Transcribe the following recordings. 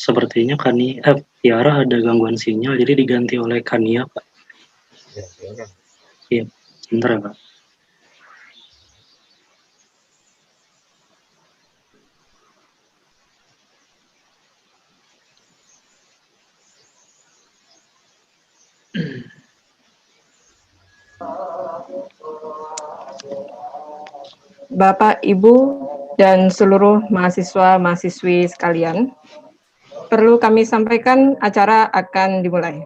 Sepertinya Tiara ada gangguan sinyal, jadi diganti oleh Kania, Pak. Ya, silakan. Iya, sebentar ya, Pak. Bapak, Ibu, dan seluruh mahasiswa-mahasiswi sekalian, perlu kami sampaikan acara akan dimulai.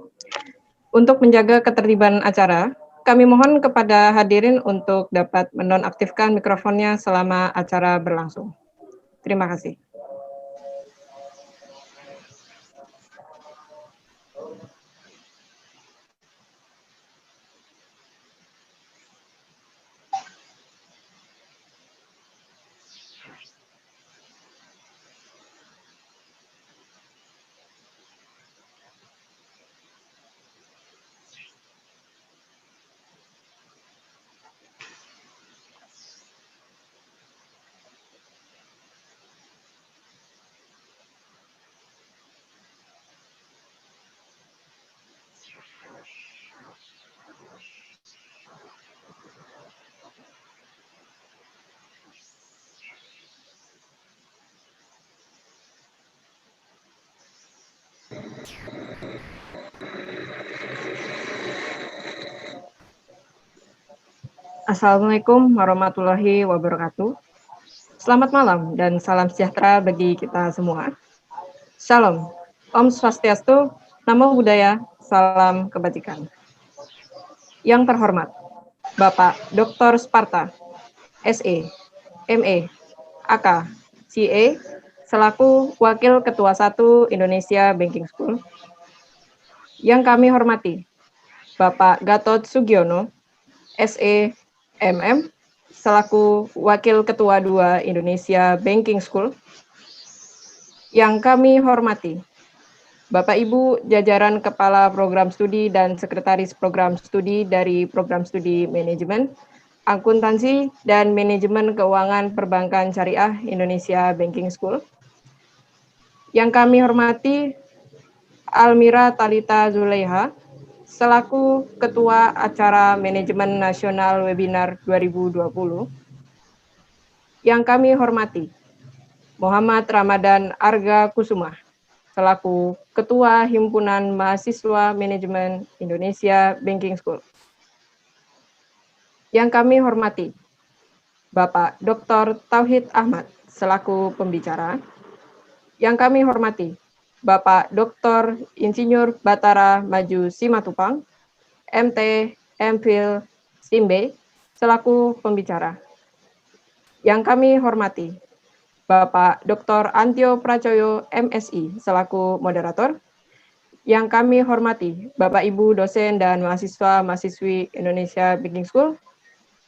Untuk menjaga ketertiban acara, kami mohon kepada hadirin untuk dapat menonaktifkan mikrofonnya selama acara berlangsung. Terima kasih. Assalamualaikum warahmatullahi wabarakatuh. Selamat malam dan salam sejahtera bagi kita semua. Shalom, Om Swastiastu, Namo Buddhaya, salam kebajikan. Yang terhormat, Bapak Dr. Sparta, SE, ME, AK, CA, selaku Wakil Ketua 1 Indonesia Banking School. Yang kami hormati, Bapak Gatot Sugiono, SE, MM, selaku Wakil Ketua 2 Indonesia Banking School. Yang kami hormati, Bapak Ibu jajaran Kepala Program Studi dan Sekretaris Program Studi dari Program Studi Manajemen, Akuntansi, dan Manajemen Keuangan Perbankan Syariah Indonesia Banking School. Yang kami hormati, Almira Talita Zulaiha, selaku Ketua Acara Manajemen Nasional Webinar 2020. Yang kami hormati, Muhammad Ramadan Arga Kusuma, selaku Ketua Himpunan Mahasiswa Manajemen Indonesia Banking School. Yang kami hormati, Bapak Dr. Tauhid Ahmad, selaku pembicara. Yang kami hormati, Bapak Dr. Insinyur Batara Maju Simatupang, MT, MPhil, SIMB, selaku pembicara. Yang kami hormati, Bapak Dr. Antio Pracoyo, MSI, selaku moderator. Yang kami hormati, Bapak Ibu dosen dan mahasiswa-mahasiswi Indonesia Banking School,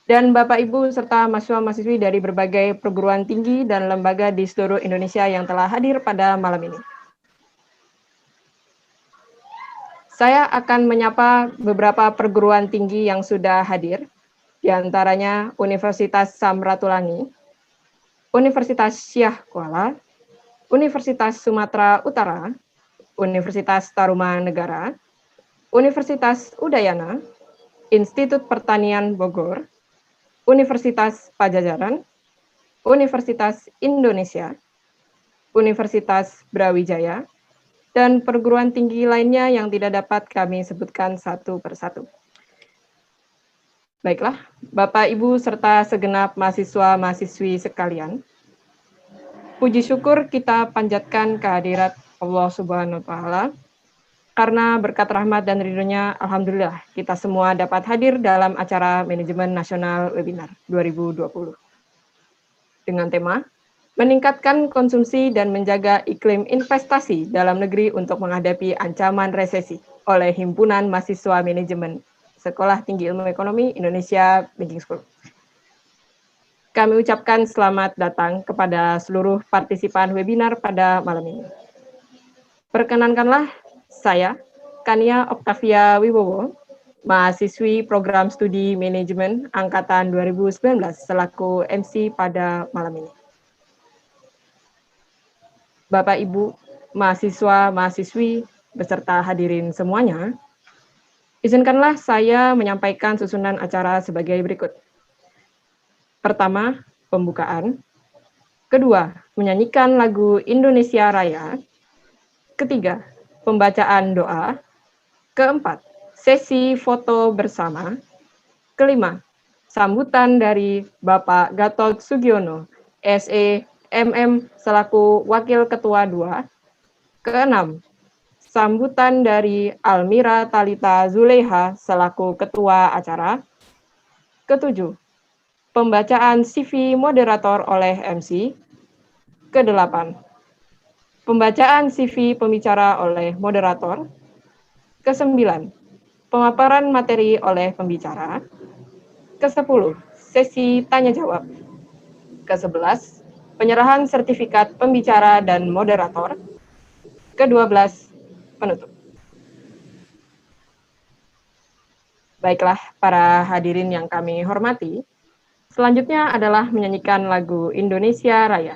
dan Bapak Ibu serta mahasiswa-mahasiswi dari berbagai perguruan tinggi dan lembaga di seluruh Indonesia yang telah hadir pada malam ini. Saya akan menyapa beberapa perguruan tinggi yang sudah hadir, di antaranya Universitas Samratulangi, Universitas Syah Kuala, Universitas Sumatera Utara, Universitas Tarumanegara, Universitas Udayana, Institut Pertanian Bogor, Universitas Pajajaran, Universitas Indonesia, Universitas Brawijaya, dan perguruan tinggi lainnya yang tidak dapat kami sebutkan satu persatu. Baiklah, Bapak, Ibu, serta segenap mahasiswa-mahasiswi sekalian, puji syukur kita panjatkan kehadirat Allah Subhanahu wa Ta'ala, karena berkat rahmat dan ridhonya, alhamdulillah, kita semua dapat hadir dalam acara Manajemen Nasional Webinar 2020. Dengan tema, meningkatkan konsumsi dan menjaga iklim investasi dalam negeri untuk menghadapi ancaman resesi oleh Himpunan Mahasiswa Manajemen Sekolah Tinggi Ilmu Ekonomi Indonesia Banking School. Kami ucapkan selamat datang kepada seluruh partisipan webinar pada malam ini. Perkenankanlah saya, Kania Octavia Wibowo, mahasiswi Program Studi Manajemen Angkatan 2019 selaku MC pada malam ini. Bapak, Ibu, mahasiswa-mahasiswi, beserta hadirin semuanya, izinkanlah saya menyampaikan susunan acara sebagai berikut. Pertama, pembukaan. Kedua, menyanyikan lagu Indonesia Raya. Ketiga, pembacaan doa. Keempat, sesi foto bersama. Kelima, sambutan dari Bapak Gatot Sugiono, SE, MM, selaku Wakil Ketua II. Keenam, sambutan dari Almira Talita Zuleha, selaku Ketua Acara. Ketujuh, pembacaan CV moderator oleh MC. Kedelapan, pembacaan CV pembicara oleh moderator. Kesembilan, pemaparan materi oleh pembicara. Kesepuluh, sesi tanya-jawab. Kesebelas, penyerahan sertifikat pembicara dan moderator. Kedua-belas, penutup. Baiklah, para hadirin yang kami hormati, selanjutnya adalah menyanyikan lagu Indonesia Raya.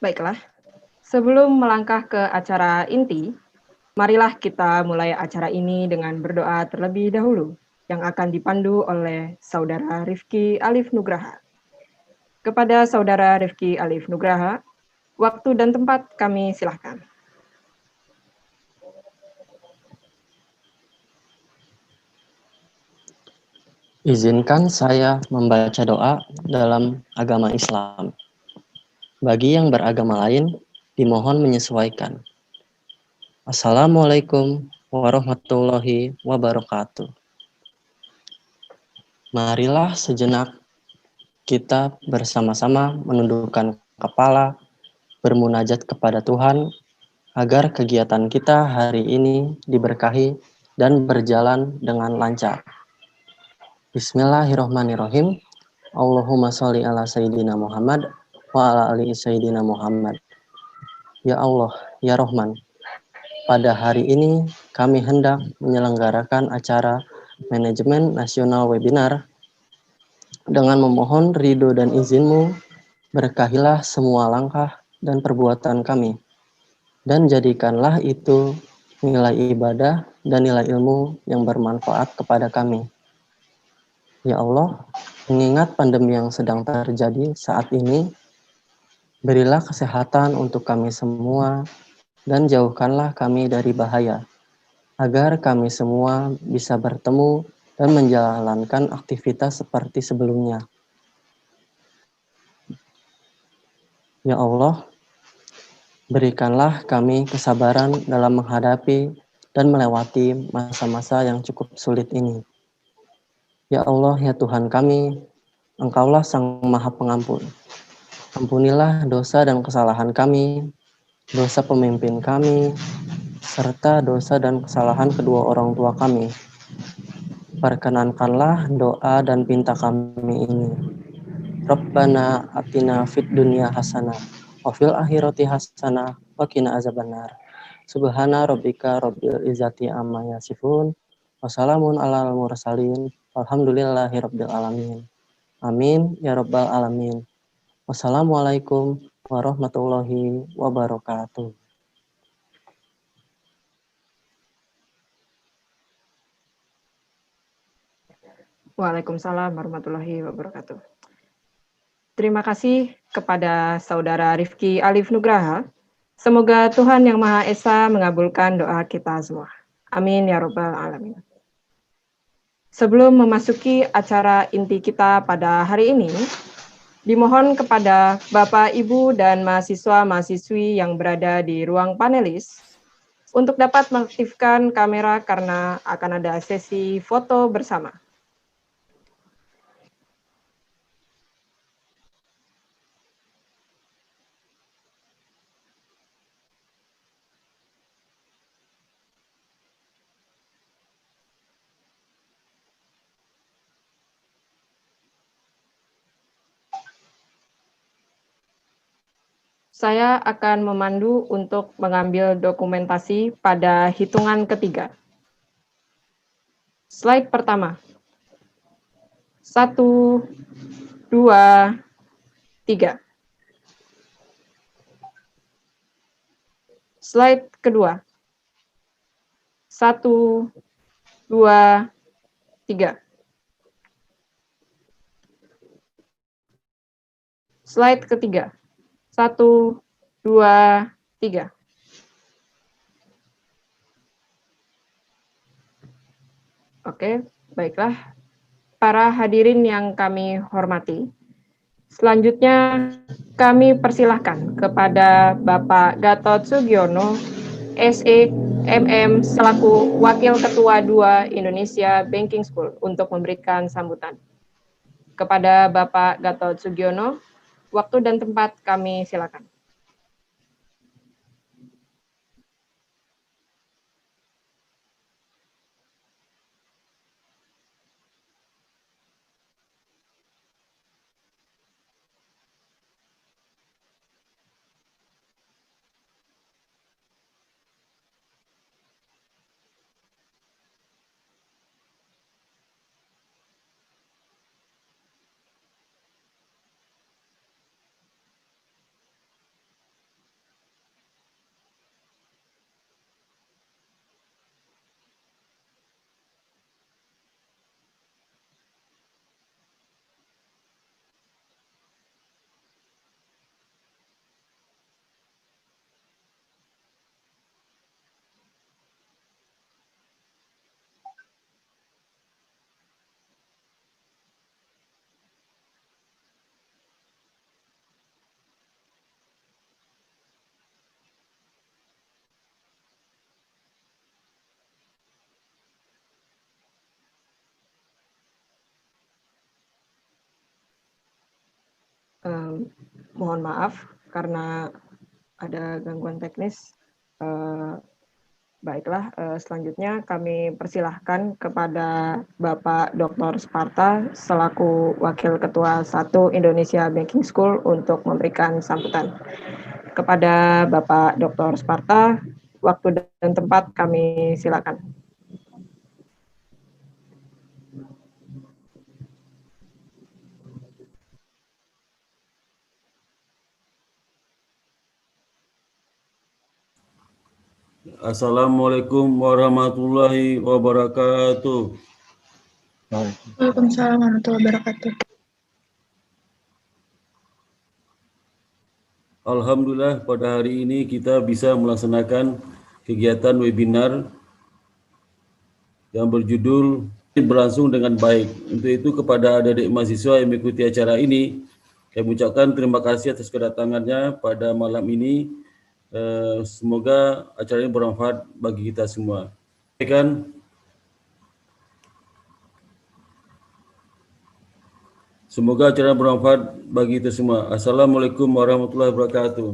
Baiklah, sebelum melangkah ke acara inti, marilah kita mulai acara ini dengan berdoa terlebih dahulu, yang akan dipandu oleh Saudara Rifki Alif Nugraha. Kepada Saudara Rifki Alif Nugraha, waktu dan tempat kami silahkan. Izinkan saya membaca doa dalam agama Islam. Bagi yang beragama lain, dimohon menyesuaikan. Assalamualaikum warahmatullahi wabarakatuh. Marilah sejenak kita bersama-sama menundukkan kepala, bermunajat kepada Tuhan, agar kegiatan kita hari ini diberkahi dan berjalan dengan lancar. Bismillahirrahmanirrahim. Allahumma sholli ala Sayyidina Muhammad wa ala ali Sayyidina Muhammad. Ya Allah, ya Rahman, pada hari ini kami hendak menyelenggarakan acara Manajemen Nasional Webinar. Dengan memohon ridho dan izin-Mu, berkahilah semua langkah dan perbuatan kami, dan jadikanlah itu nilai ibadah dan nilai ilmu yang bermanfaat kepada kami. Ya Allah, mengingat pandemi yang sedang terjadi saat ini, berilah kesehatan untuk kami semua dan jauhkanlah kami dari bahaya, agar kami semua bisa bertemu dan menjalankan aktivitas seperti sebelumnya. Ya Allah, Berikanlah kami kesabaran dalam menghadapi dan melewati masa-masa yang cukup sulit ini. Ya Allah, ya Tuhan kami, Engkaulah Sang Maha Pengampun. Ampunilah dosa dan kesalahan kami, dosa pemimpin kami, serta dosa dan kesalahan kedua orang tua kami. Perkenankanlah doa dan pinta kami ini. Rabbana atina fid dunya hasanah wa fil akhirati hasanah wa qina azabannar. Subhana rabbika rabbil izzati amma yasifun wa salamun alal mursalin walhamdulillahi rabbil alamin. Amin ya rabbal alamin. Wassalamualaikum warahmatullahi wabarakatuh. Waalaikumsalam warahmatullahi wabarakatuh. Terima kasih kepada Saudara Rifki Alif Nugraha. Semoga Tuhan Yang Maha Esa mengabulkan doa kita semua. Amin ya rabbal alamin. Sebelum memasuki acara inti kita pada hari ini, dimohon kepada Bapak, Ibu, dan mahasiswa-mahasiswi yang berada di ruang panelis untuk dapat mengaktifkan kamera karena akan ada sesi foto bersama. Saya akan memandu untuk mengambil dokumentasi pada hitungan ketiga. Slide pertama. 1, 2, 3. Slide kedua. 1, 2, 3. Slide ketiga. 1, 2, 3. Oke, baiklah. Para hadirin yang kami hormati, selanjutnya kami persilahkan kepada Bapak Gatot Sugiono, SE, MM, selaku Wakil Ketua 2 Indonesia Banking School untuk memberikan sambutan. Kepada Bapak Gatot Sugiono, waktu dan tempat kami silakan. Mohon maaf karena ada gangguan teknis. Baiklah, selanjutnya kami persilahkan kepada Bapak Dr. Sparta selaku Wakil Ketua 1 Indonesia Banking School untuk memberikan sambutan. Kepada Bapak Dr. Sparta, waktu dan tempat kami silakan. Assalamualaikum warahmatullahi wabarakatuh. Waalaikumsalam warahmatullahi wabarakatuh. Alhamdulillah pada hari ini kita bisa melaksanakan kegiatan webinar yang berjudul berlangsung dengan baik. Untuk itu kepada adik-adik mahasiswa yang mengikuti acara ini, kami ucapkan terima kasih atas kedatangannya pada malam ini Semoga acara ini bermanfaat bagi kita semua. Semoga acara bermanfaat bagi kita semua. Assalamualaikum warahmatullahi wabarakatuh.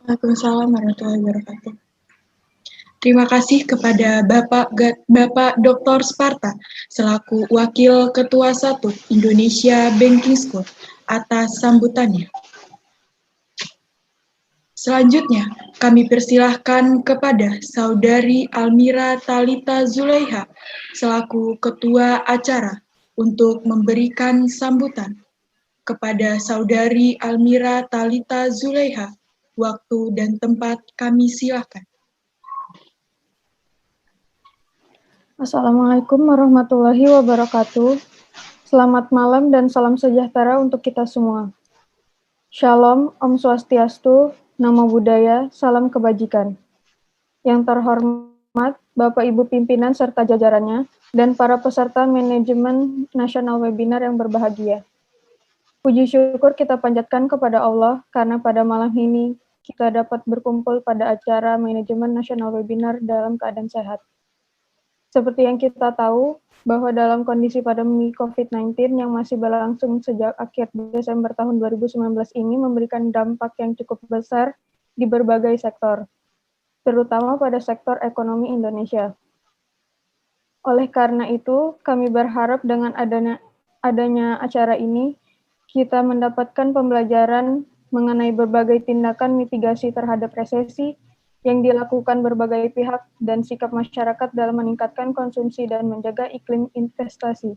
Waalaikumsalam warahmatullahi wabarakatuh. Terima kasih kepada Bapak Dr. Sparta selaku Wakil Ketua 1 Indonesia Banking School atas sambutannya. Selanjutnya, kami persilahkan kepada Saudari Almira Talita Zulaiha selaku Ketua Acara untuk memberikan sambutan. Kepada Saudari Almira Talita Zulaiha, waktu dan tempat kami silakan. Assalamualaikum warahmatullahi wabarakatuh. Selamat malam dan salam sejahtera untuk kita semua. Shalom, Om Swastiastu, Namo Buddhaya, salam kebajikan. Yang terhormat Bapak Ibu pimpinan serta jajarannya dan para peserta manajemen nasional webinar yang berbahagia. Puji syukur kita panjatkan kepada Allah karena pada malam ini kita dapat berkumpul pada acara manajemen nasional webinar dalam keadaan sehat. Seperti yang kita tahu, bahwa dalam kondisi pandemi COVID-19 yang masih berlangsung sejak akhir Desember tahun 2019 ini memberikan dampak yang cukup besar di berbagai sektor, terutama pada sektor ekonomi Indonesia. Oleh karena itu, kami berharap dengan adanya acara ini, kita mendapatkan pembelajaran mengenai berbagai tindakan mitigasi terhadap resesi yang dilakukan berbagai pihak dan sikap masyarakat dalam meningkatkan konsumsi dan menjaga iklim investasi,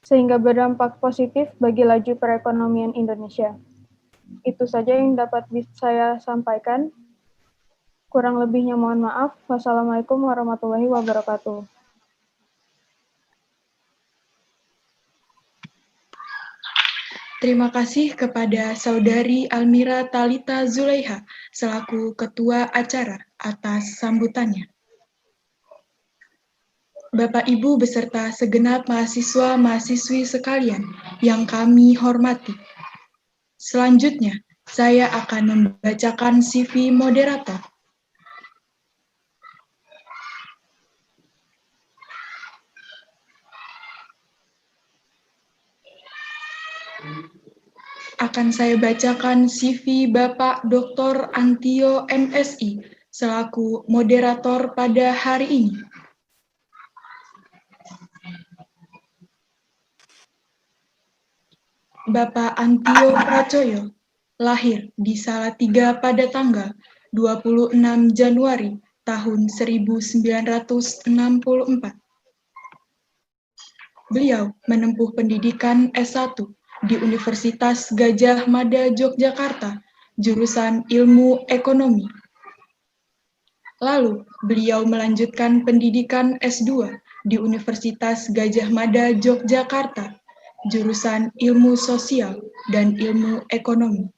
sehingga berdampak positif bagi laju perekonomian Indonesia. Itu saja yang dapat saya sampaikan. Kurang lebihnya mohon maaf. Wassalamualaikum warahmatullahi wabarakatuh. Terima kasih kepada Saudari Almira Talita Zulaiha selaku Ketua Acara atas sambutannya. Bapak Ibu beserta segenap mahasiswa-mahasiswi sekalian yang kami hormati. Selanjutnya, saya akan membacakan CV moderator. Akan saya bacakan CV Bapak Dr. Antio MSI selaku moderator pada hari ini. Bapak Antio Pracoyo lahir di Salatiga pada tanggal 26 Januari tahun 1964. Beliau menempuh pendidikan S1 di Universitas Gadjah Mada Yogyakarta, jurusan Ilmu Ekonomi. Lalu, beliau melanjutkan pendidikan S2 di Universitas Gadjah Mada Yogyakarta, jurusan Ilmu Sosial dan Ilmu Ekonomi.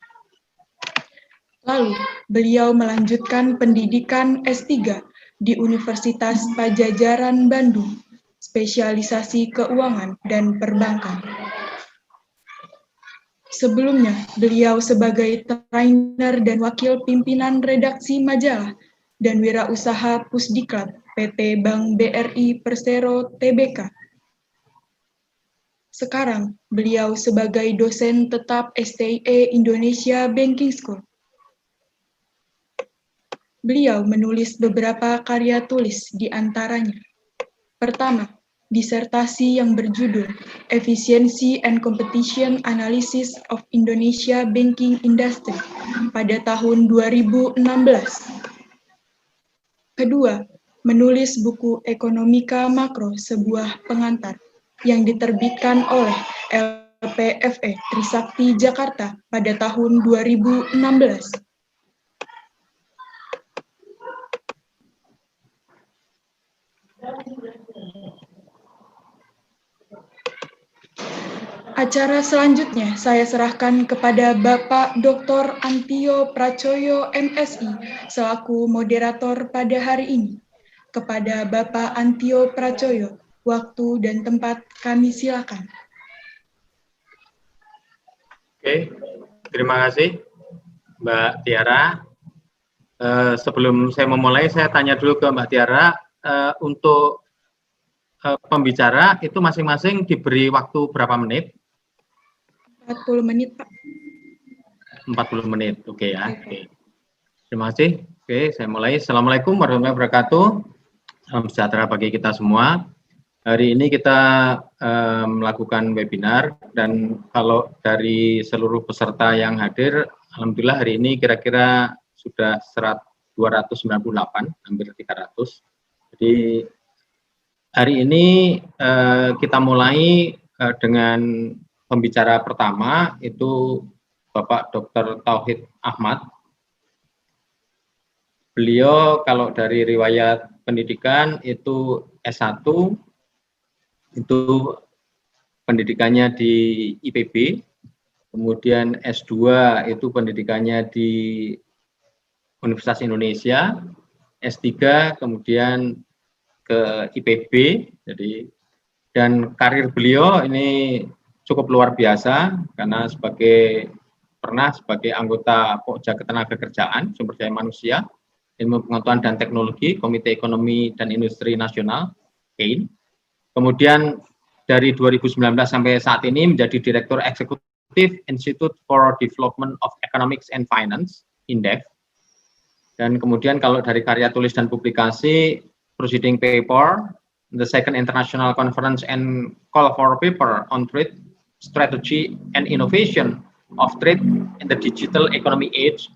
Lalu, beliau melanjutkan pendidikan S3 di Universitas Padjadjaran Bandung, spesialisasi keuangan dan perbankan. Sebelumnya, beliau sebagai trainer dan wakil pimpinan redaksi majalah dan wirausaha Pusdiklat PT Bank BRI Persero Tbk. Sekarang, beliau sebagai dosen tetap STIE Indonesia Banking School. Beliau menulis beberapa karya tulis di antaranya. Pertama, disertasi yang berjudul Efficiency and Competition Analysis of Indonesia Banking Industry pada tahun 2016. Kedua, menulis buku Ekonomika Makro, sebuah pengantar yang diterbitkan oleh LPFE Trisakti Jakarta pada tahun 2016. Acara selanjutnya saya serahkan kepada Bapak Dr. Antio Pracoyo MSI selaku moderator pada hari ini. Kepada Bapak Antio Pracoyo, waktu dan tempat kami silakan. Oke, terima kasih. Mbak Tiara. Sebelum saya memulai, saya tanya dulu ke Mbak Tiara, untuk pembicara itu masing-masing diberi waktu berapa menit? 40 menit, Pak. 40 menit, oke ya. Oke. Terima kasih. Oke, saya mulai. Assalamualaikum warahmatullahi wabarakatuh. Salam sejahtera bagi kita semua. Hari ini kita melakukan webinar, dan kalau dari seluruh peserta yang hadir, alhamdulillah hari ini kira-kira sudah 298, hampir 300. Jadi hari ini kita mulai dengan pembicara pertama, itu Bapak Dr. Tauhid Ahmad. Beliau kalau dari riwayat pendidikan itu S1, itu pendidikannya di IPB, kemudian S2 itu pendidikannya di Universitas Indonesia, S3 kemudian ke IPB, jadi, dan karir beliau ini cukup luar biasa karena pernah sebagai anggota Pokja Ketenagakerjaan, Sumber Daya Manusia, Ilmu Pengetahuan dan Teknologi, Komite Ekonomi dan Industri Nasional, KEIN. Kemudian dari 2019 sampai saat ini menjadi Direktur Eksekutif Institute for Development of Economics and Finance, INDEF. Dan kemudian kalau dari karya tulis dan publikasi, Proceeding Paper, the Second International Conference and Call for Paper on Trade, Strategy and Innovation of Trade in the Digital Economy Age,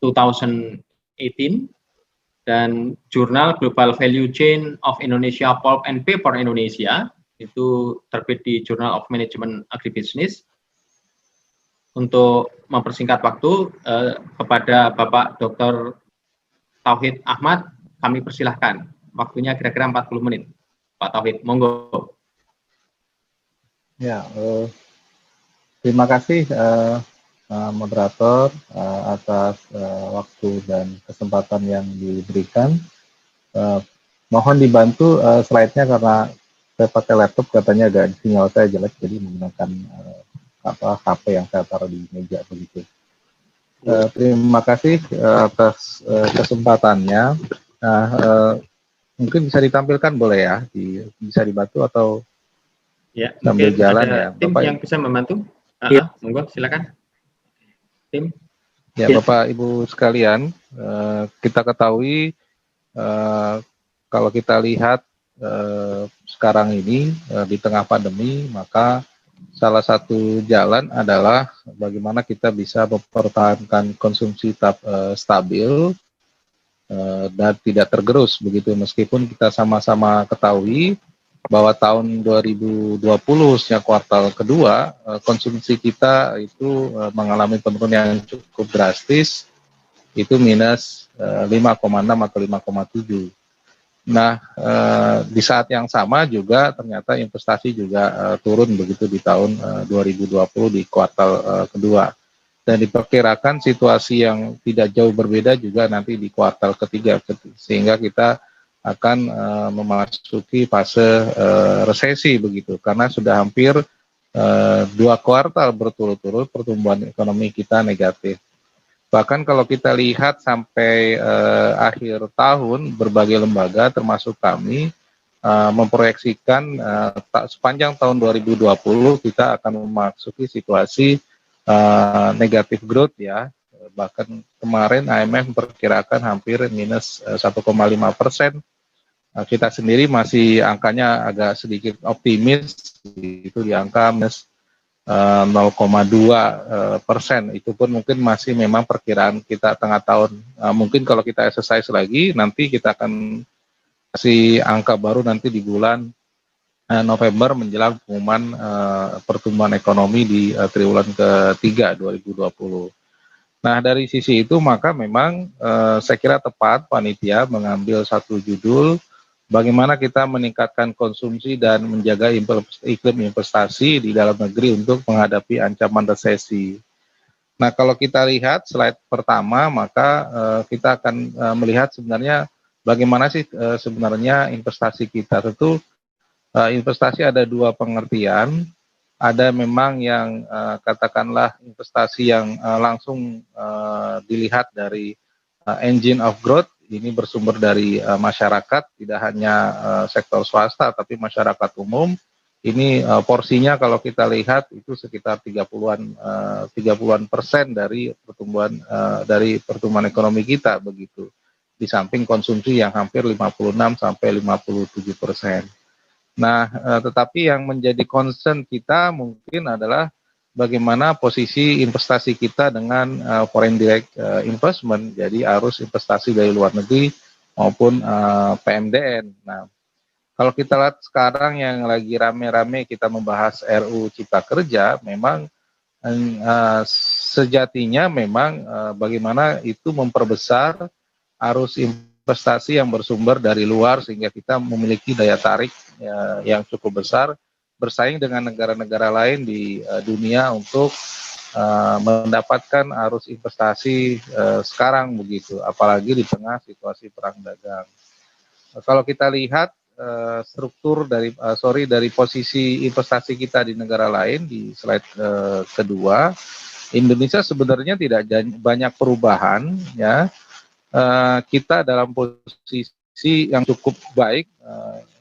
2018, dan jurnal Global Value Chain of Indonesia Pulp and Paper Indonesia, itu terbit di Journal of Management Agribusiness. Untuk mempersingkat waktu, kepada Bapak Dr. Tauhid Ahmad, kami persilahkan. Waktunya kira-kira 40 menit. Pak Tauhid, monggo. Ya, terima kasih moderator atas waktu dan kesempatan yang diberikan. Mohon dibantu slide-nya karena saya pakai laptop, katanya agak sinyal saya jelek, jadi menggunakan HP yang saya taruh di meja begitu. Terima kasih atas kesempatannya. Mungkin bisa ditampilkan boleh ya, bisa dibantu atau ya, sambil jalan ada ya, tim Bapak yang bisa membantu. Monggo, silakan. Tim. Ya, Bapak Ibu sekalian, kita ketahui kalau kita lihat sekarang ini di tengah pandemi, maka salah satu jalan adalah bagaimana kita bisa mempertahankan konsumsi stabil dan tidak tergerus begitu, meskipun kita sama-sama ketahui bahwa tahun 2020 khususnya kuartal kedua konsumsi kita itu mengalami penurunan yang cukup drastis, itu minus 5,6 atau 5,7. Nah, di saat yang sama juga ternyata investasi juga turun begitu di tahun 2020 di kuartal kedua. Dan diperkirakan situasi yang tidak jauh berbeda juga nanti di kuartal ketiga, sehingga kita akan memasuki fase resesi begitu, karena sudah hampir 2 kuartal berturut-turut pertumbuhan ekonomi kita negatif. Bahkan kalau kita lihat sampai akhir tahun, berbagai lembaga termasuk kami memproyeksikan sepanjang tahun 2020 kita akan memasuki situasi negatif growth ya. Bahkan kemarin IMF memperkirakan hampir minus 1,5%. Kita sendiri masih angkanya agak sedikit optimis, itu di angka minus 0,2%. Itu pun mungkin masih memang perkiraan kita tengah tahun. Mungkin kalau kita exercise lagi, nanti kita akan kasih angka baru nanti di bulan November menjelang pengumuman pertumbuhan ekonomi di triwulan ketiga 2020. Nah, dari sisi itu maka memang saya kira tepat panitia mengambil satu judul bagaimana kita meningkatkan konsumsi dan menjaga iklim investasi di dalam negeri untuk menghadapi ancaman resesi. Nah, kalau kita lihat slide pertama, maka kita akan melihat sebenarnya bagaimana sih sebenarnya investasi kita. Tentu investasi ada dua pengertian. ada memang yang katakanlah investasi yang langsung dilihat dari engine of growth, ini bersumber dari masyarakat, tidak hanya sektor swasta tapi masyarakat umum. Ini porsinya kalau kita lihat itu sekitar 30-an persen dari pertumbuhan ekonomi kita begitu. Di samping konsumsi yang hampir 56-57%. Nah, tetapi yang menjadi concern kita mungkin adalah bagaimana posisi investasi kita dengan foreign direct investment, jadi arus investasi dari luar negeri maupun PMDN. Nah, kalau kita lihat sekarang yang lagi rame-rame kita membahas RUU Cipta Kerja, memang sejatinya memang bagaimana itu memperbesar arus investasi yang bersumber dari luar sehingga kita memiliki daya tarik yang cukup besar bersaing dengan negara-negara lain di dunia untuk mendapatkan arus investasi sekarang begitu, apalagi di tengah situasi perang dagang. Kalau kita lihat struktur dari posisi investasi kita di negara lain di slide kedua, Indonesia sebenarnya tidak banyak perubahan ya. Kita dalam posisi yang cukup baik.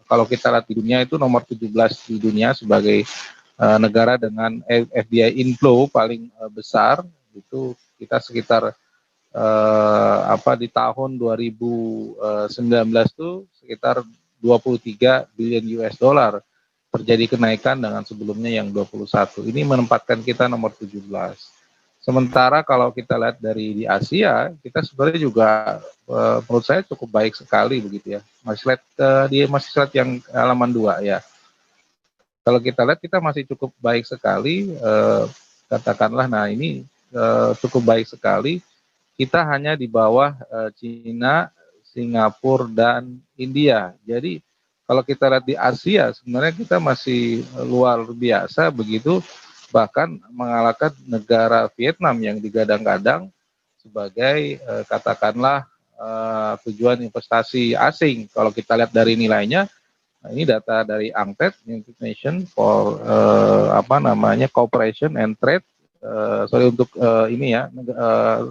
Kalau kita lihat di dunia itu nomor 17 di dunia sebagai negara dengan FDI inflow paling besar. Itu kita sekitar di tahun 2019 itu sekitar 23 billion US dollar, terjadi kenaikan dengan sebelumnya yang 21. Ini menempatkan kita nomor 17. Sementara kalau kita lihat dari di Asia, kita sebenarnya juga menurut saya cukup baik sekali begitu ya. Masih slide yang halaman 2 ya. Kalau kita lihat kita masih cukup baik sekali, katakanlah, nah ini cukup baik sekali. Kita hanya di bawah Cina, Singapura, dan India. Jadi kalau kita lihat di Asia, sebenarnya kita masih luar biasa begitu, bahkan mengalahkan negara Vietnam yang digadang-gadang sebagai katakanlah tujuan investasi asing. Kalau kita lihat dari nilainya, ini data dari ANCTAD, United Nations for Cooperation and Trade.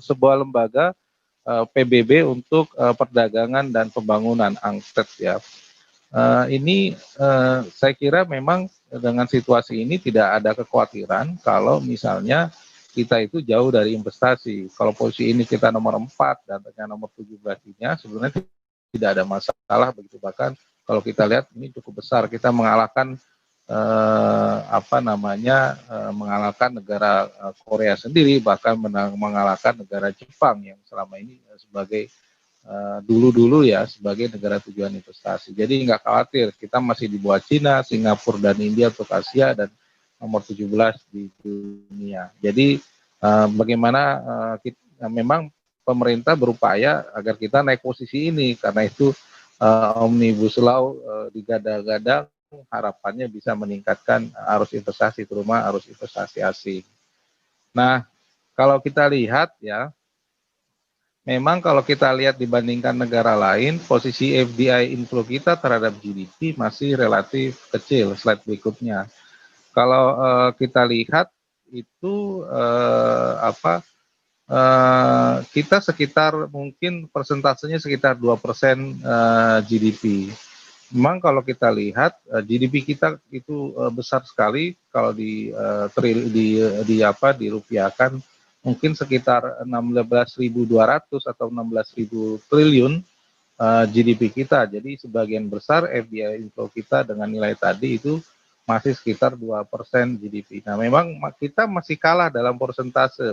Sebuah lembaga PBB untuk perdagangan dan pembangunan ANCTAD ya. Saya kira memang dengan situasi ini tidak ada kekhawatiran kalau misalnya kita itu jauh dari investasi. Kalau posisi ini kita nomor 4 dan nomor 17-nya sebenarnya tidak ada masalah begitu. Bahkan kalau kita lihat ini cukup besar, kita mengalahkan mengalahkan negara Korea sendiri, bahkan mengalahkan negara Jepang yang selama ini sebagai dulu ya sebagai negara tujuan investasi. Jadi nggak khawatir, kita masih di bawah Cina, Singapura, dan India untuk Asia dan nomor 17 di dunia. Jadi bagaimana memang pemerintah berupaya agar kita naik posisi ini, karena itu Omnibus Law digadang-gadang harapannya bisa meningkatkan arus investasi, terutama arus investasi asing. Nah, kalau kita lihat ya, memang kalau kita lihat dibandingkan negara lain, posisi FDI inflow kita terhadap GDP masih relatif kecil. Slide berikutnya. Kalau kita lihat itu kita sekitar mungkin persentasenya sekitar 2% GDP. Memang kalau kita lihat GDP kita itu besar sekali kalau dirupiahkan mungkin sekitar 16.200 atau 16.000 triliun GDP kita. Jadi sebagian besar FDI inflow kita dengan nilai tadi itu masih sekitar 2% GDP. Nah, memang kita masih kalah dalam persentase.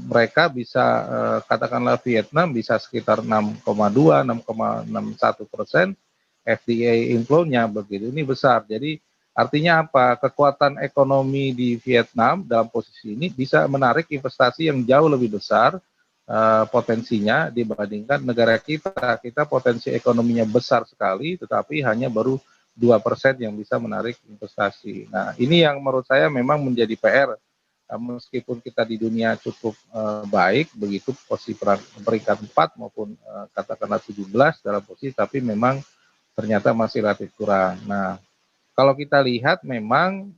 Mereka bisa katakanlah Vietnam bisa sekitar 6,2, 6,61% FDI inflow-nya begitu. Ini besar. Jadi artinya apa? Kekuatan ekonomi di Vietnam dalam posisi ini bisa menarik investasi yang jauh lebih besar potensinya dibandingkan negara kita. Kita potensi ekonominya besar sekali, tetapi hanya baru 2% yang bisa menarik investasi. Nah, ini yang menurut saya memang menjadi PR. Meskipun kita di dunia cukup baik, begitu posisi peringkat 4 maupun katakanlah 17 dalam posisi, tapi memang ternyata masih relatif kurang. Nah, kalau kita lihat memang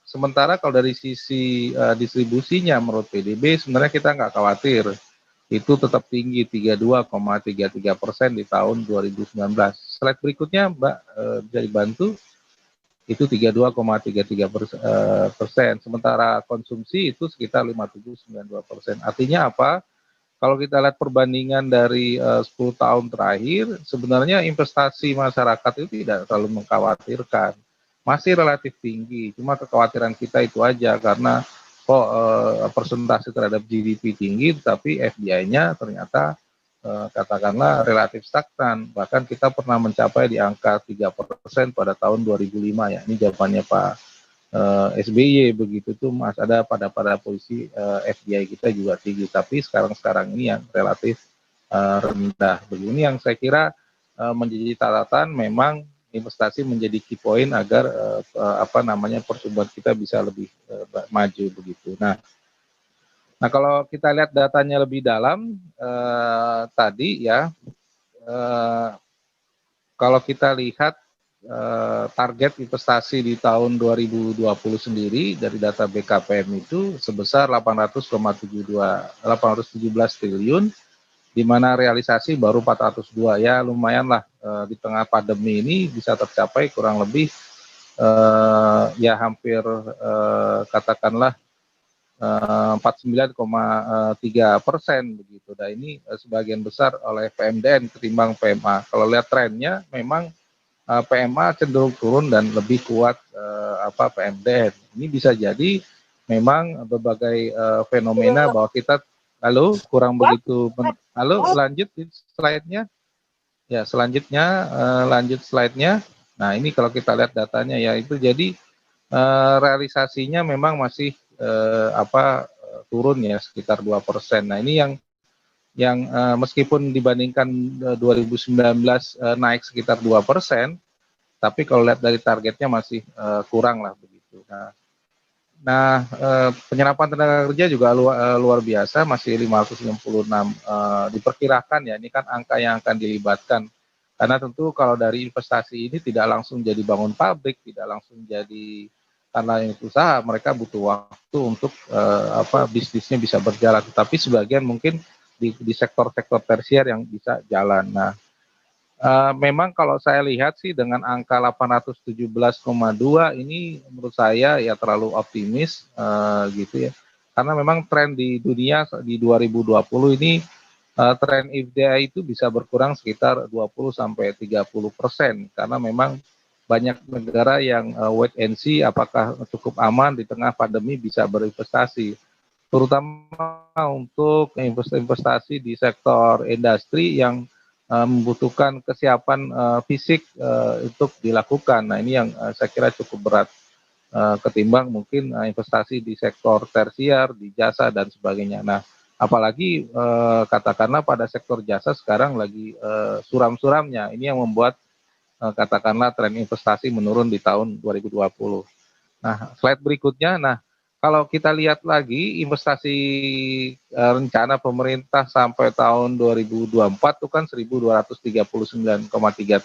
sementara kalau dari sisi distribusinya menurut PDB sebenarnya kita nggak khawatir. Itu tetap tinggi 32,33% di tahun 2019. Slide berikutnya Mbak bisa dibantu. Itu 32,33%. Sementara konsumsi itu sekitar 57,92%. Artinya apa? Kalau kita lihat perbandingan dari 10 tahun terakhir, sebenarnya investasi masyarakat itu tidak terlalu mengkhawatirkan. Masih relatif tinggi, cuma kekhawatiran kita itu aja karena kok persentase terhadap GDP tinggi, tapi FDI-nya ternyata katakanlah relatif stagnan. Bahkan kita pernah mencapai di angka 3% pada tahun 2005 ya. Ini jawabannya Pak SBY begitu tuh Mas, ada pada posisi FDI kita juga tinggi, tapi sekarang ini yang relatif rendah. Begini yang saya kira menjadi catatan, memang investasi menjadi key point agar pertumbuhan kita bisa lebih maju begitu. Nah kalau kita lihat datanya lebih dalam tadi ya, kalau kita lihat target investasi di tahun 2020 sendiri dari data BKPM itu sebesar 817 triliun, di mana realisasi baru 402, ya lumayan lah di tengah pandemi ini bisa tercapai kurang lebih ya hampir katakanlah 49,3% begitu. Nah ini sebagian besar oleh PMDN ketimbang PMA. Kalau lihat trennya memang PMA cenderung turun dan lebih kuat PMDN. Ini bisa jadi memang berbagai fenomena bahwa kita kurang begitu. Lanjut slide-nya. Ya, selanjutnya lanjut slide-nya. Nah, ini kalau kita lihat datanya ya itu jadi realisasinya memang masih turun ya sekitar 2%. Nah, ini yang meskipun dibandingkan 2019 naik sekitar 2%, tapi kalau lihat dari targetnya masih kurang lah begitu. Nah, penyerapan tenaga kerja juga luar biasa, masih 566 diperkirakan ya, ini kan angka yang akan dilibatkan. Karena tentu kalau dari investasi ini tidak langsung jadi bangun pabrik, tidak langsung jadi karena ini usaha, mereka butuh waktu untuk bisnisnya bisa berjalan. Tapi sebagian mungkin di sektor-sektor tersier yang bisa jalan. Nah, memang kalau saya lihat sih dengan angka 817,2 ini menurut saya ya terlalu optimis gitu ya. Karena memang tren di dunia di 2020 ini tren FDI itu bisa berkurang sekitar 20-30%, karena memang banyak negara yang wait and see apakah cukup aman di tengah pandemi bisa berinvestasi, terutama untuk investasi di sektor industri yang membutuhkan kesiapan fisik untuk dilakukan. Nah ini yang saya kira cukup berat ketimbang mungkin investasi di sektor tersier, di jasa dan sebagainya. Nah apalagi katakanlah pada sektor jasa sekarang lagi suram-suramnya. Ini yang membuat katakanlah tren investasi menurun di tahun 2020. Nah slide berikutnya. Nah kalau kita lihat lagi investasi rencana pemerintah sampai tahun 2024 itu kan 1.239,3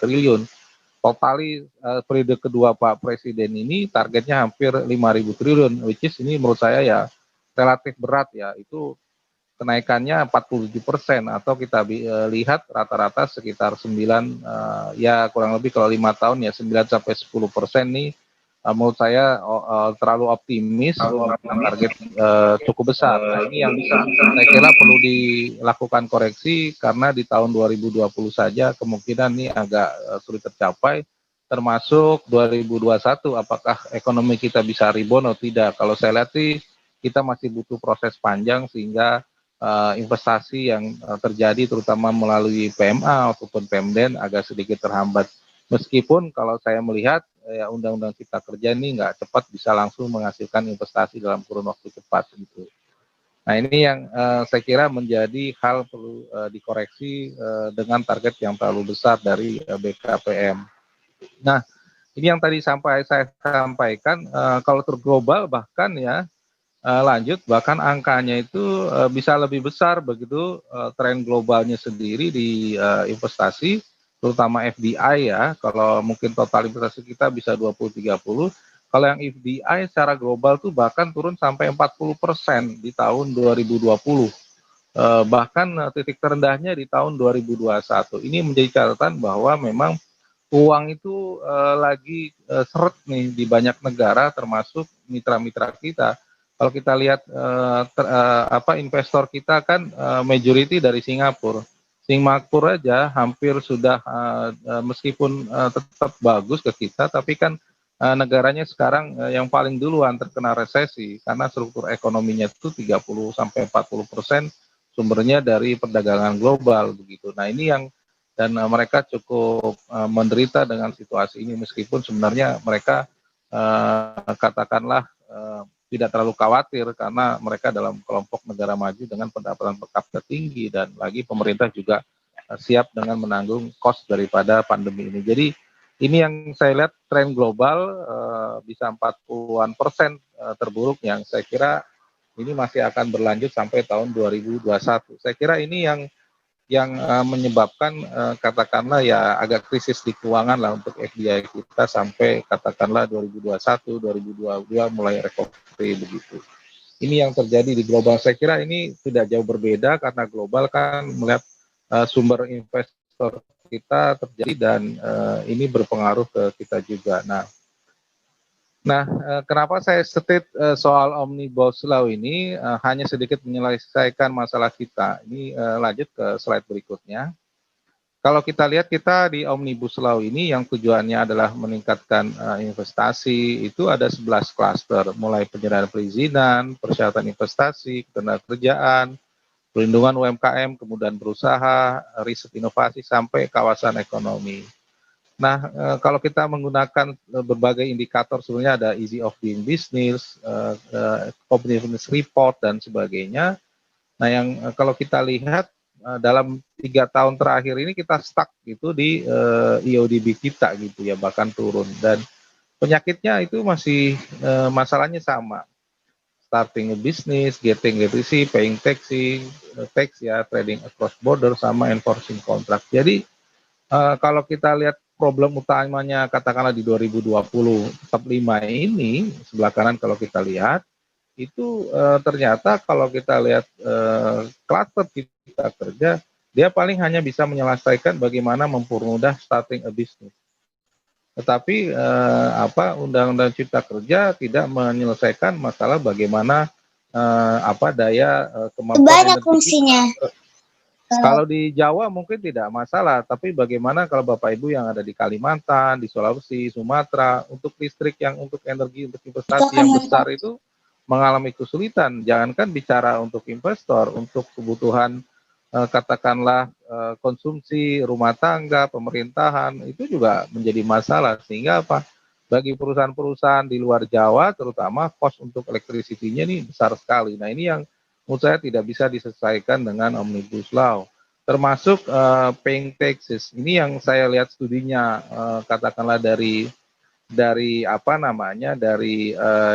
triliun. Totali periode kedua Pak Presiden ini targetnya hampir 5.000 triliun, which is ini menurut saya ya relatif berat ya, itu kenaikannya 47%, atau kita lihat rata-rata sekitar 9, ya kurang lebih kalau 5 tahun ya 9-10% nih. Menurut saya terlalu optimis, target cukup besar. Nah ini yang saya kira perlu dilakukan koreksi, karena di tahun 2020 saja kemungkinan ini agak sulit tercapai, termasuk 2021 apakah ekonomi kita bisa rebound atau tidak. Kalau saya lihat sih kita masih butuh proses panjang sehingga investasi yang terjadi terutama melalui PMA ataupun PMDN agak sedikit terhambat. Meskipun kalau saya melihat ya undang-undang cipta kerja ini nggak cepat bisa langsung menghasilkan investasi dalam kurun waktu cepat gitu. Nah ini yang saya kira menjadi hal perlu dikoreksi dengan target yang terlalu besar dari BKPM. Nah ini yang tadi saya sampaikan, kalau terglobal bahkan ya bahkan angkanya itu bisa lebih besar begitu tren globalnya sendiri di investasi. terutama FDI ya, kalau mungkin total investasi kita bisa 20-30, kalau yang FDI secara global tuh bahkan turun sampai 40% di tahun 2020. Bahkan titik terendahnya di tahun 2021. Ini menjadi catatan bahwa memang uang itu lagi seret nih di banyak negara, termasuk mitra-mitra kita. Kalau kita lihat investor kita kan majority dari Singapura. Singapura aja hampir sudah meskipun tetap bagus ke kita, tapi kan negaranya sekarang yang paling duluan terkena resesi karena struktur ekonominya itu 30-40% sumbernya dari perdagangan global begitu. Nah ini yang dan mereka cukup menderita dengan situasi ini meskipun sebenarnya mereka katakanlah tidak terlalu khawatir karena mereka dalam kelompok negara maju dengan pendapatan per kapita tinggi dan lagi pemerintah juga siap dengan menanggung cost daripada pandemi ini. Jadi ini yang saya lihat tren global bisa 40-an% terburuk yang saya kira ini masih akan berlanjut sampai tahun 2021. Saya kira ini yang menyebabkan katakanlah ya agak krisis di keuangan lah untuk FDI kita sampai katakanlah 2021, 2022 mulai recovery begitu. Ini yang terjadi di global. Saya kira ini tidak jauh berbeda karena global kan melihat sumber investor kita terjadi dan ini berpengaruh ke kita juga. Nah, kenapa saya state soal Omnibus Law ini hanya sedikit menyelesaikan masalah kita. Ini lanjut ke slide berikutnya. Kalau kita lihat kita di Omnibus Law ini yang tujuannya adalah meningkatkan investasi, itu ada 11 klaster, mulai penyerahan perizinan, persyaratan investasi, ketenagakerjaan, perlindungan UMKM, kemudian berusaha, riset inovasi, sampai kawasan ekonomi. Nah, kalau kita menggunakan berbagai indikator, sebenarnya ada easy of doing business, competitiveness report, dan sebagainya. Nah, yang kalau kita lihat dalam 3 tahun terakhir ini kita stuck gitu di EODB kita gitu ya, bahkan turun. Dan penyakitnya itu masih masalahnya sama. Starting a business, getting ETC, paying tax ya, trading across border, sama enforcing contract. Jadi kalau kita lihat problem utamanya katakanlah di 2020 top 5 ini sebelah kanan kalau kita lihat itu ternyata kalau kita lihat cluster kita kerja dia paling hanya bisa menyelesaikan bagaimana mempermudah starting a business. Tetapi Undang-Undang Cipta Kerja tidak menyelesaikan masalah bagaimana daya kemampuan banyak fungsinya. Kalau di Jawa mungkin tidak masalah, tapi bagaimana kalau Bapak Ibu yang ada di Kalimantan, di Sulawesi, Sumatera, untuk listrik yang untuk energi, untuk investasi yang besar itu mengalami kesulitan. Jangankan bicara untuk investor, untuk kebutuhan katakanlah konsumsi rumah tangga, pemerintahan, itu juga menjadi masalah. Sehingga bagi perusahaan-perusahaan di luar Jawa, terutama cost untuk elektrisitinya ini besar sekali. Nah ini yang menurut saya tidak bisa diselesaikan dengan Omnibus Law, termasuk paying taxes. Ini yang saya lihat studinya katakanlah dari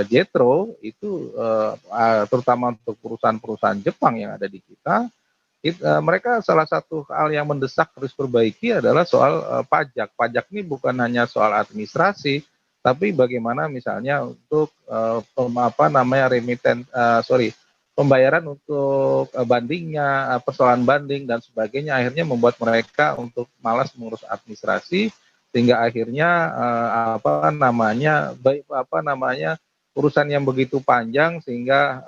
JETRO itu terutama untuk perusahaan-perusahaan Jepang yang ada di kita, mereka salah satu hal yang mendesak harus perbaiki adalah soal pajak. Pajak ini bukan hanya soal administrasi, tapi bagaimana misalnya untuk pembayaran untuk bandingnya, persoalan banding dan sebagainya, akhirnya membuat mereka untuk malas mengurus administrasi, sehingga akhirnya urusan yang begitu panjang sehingga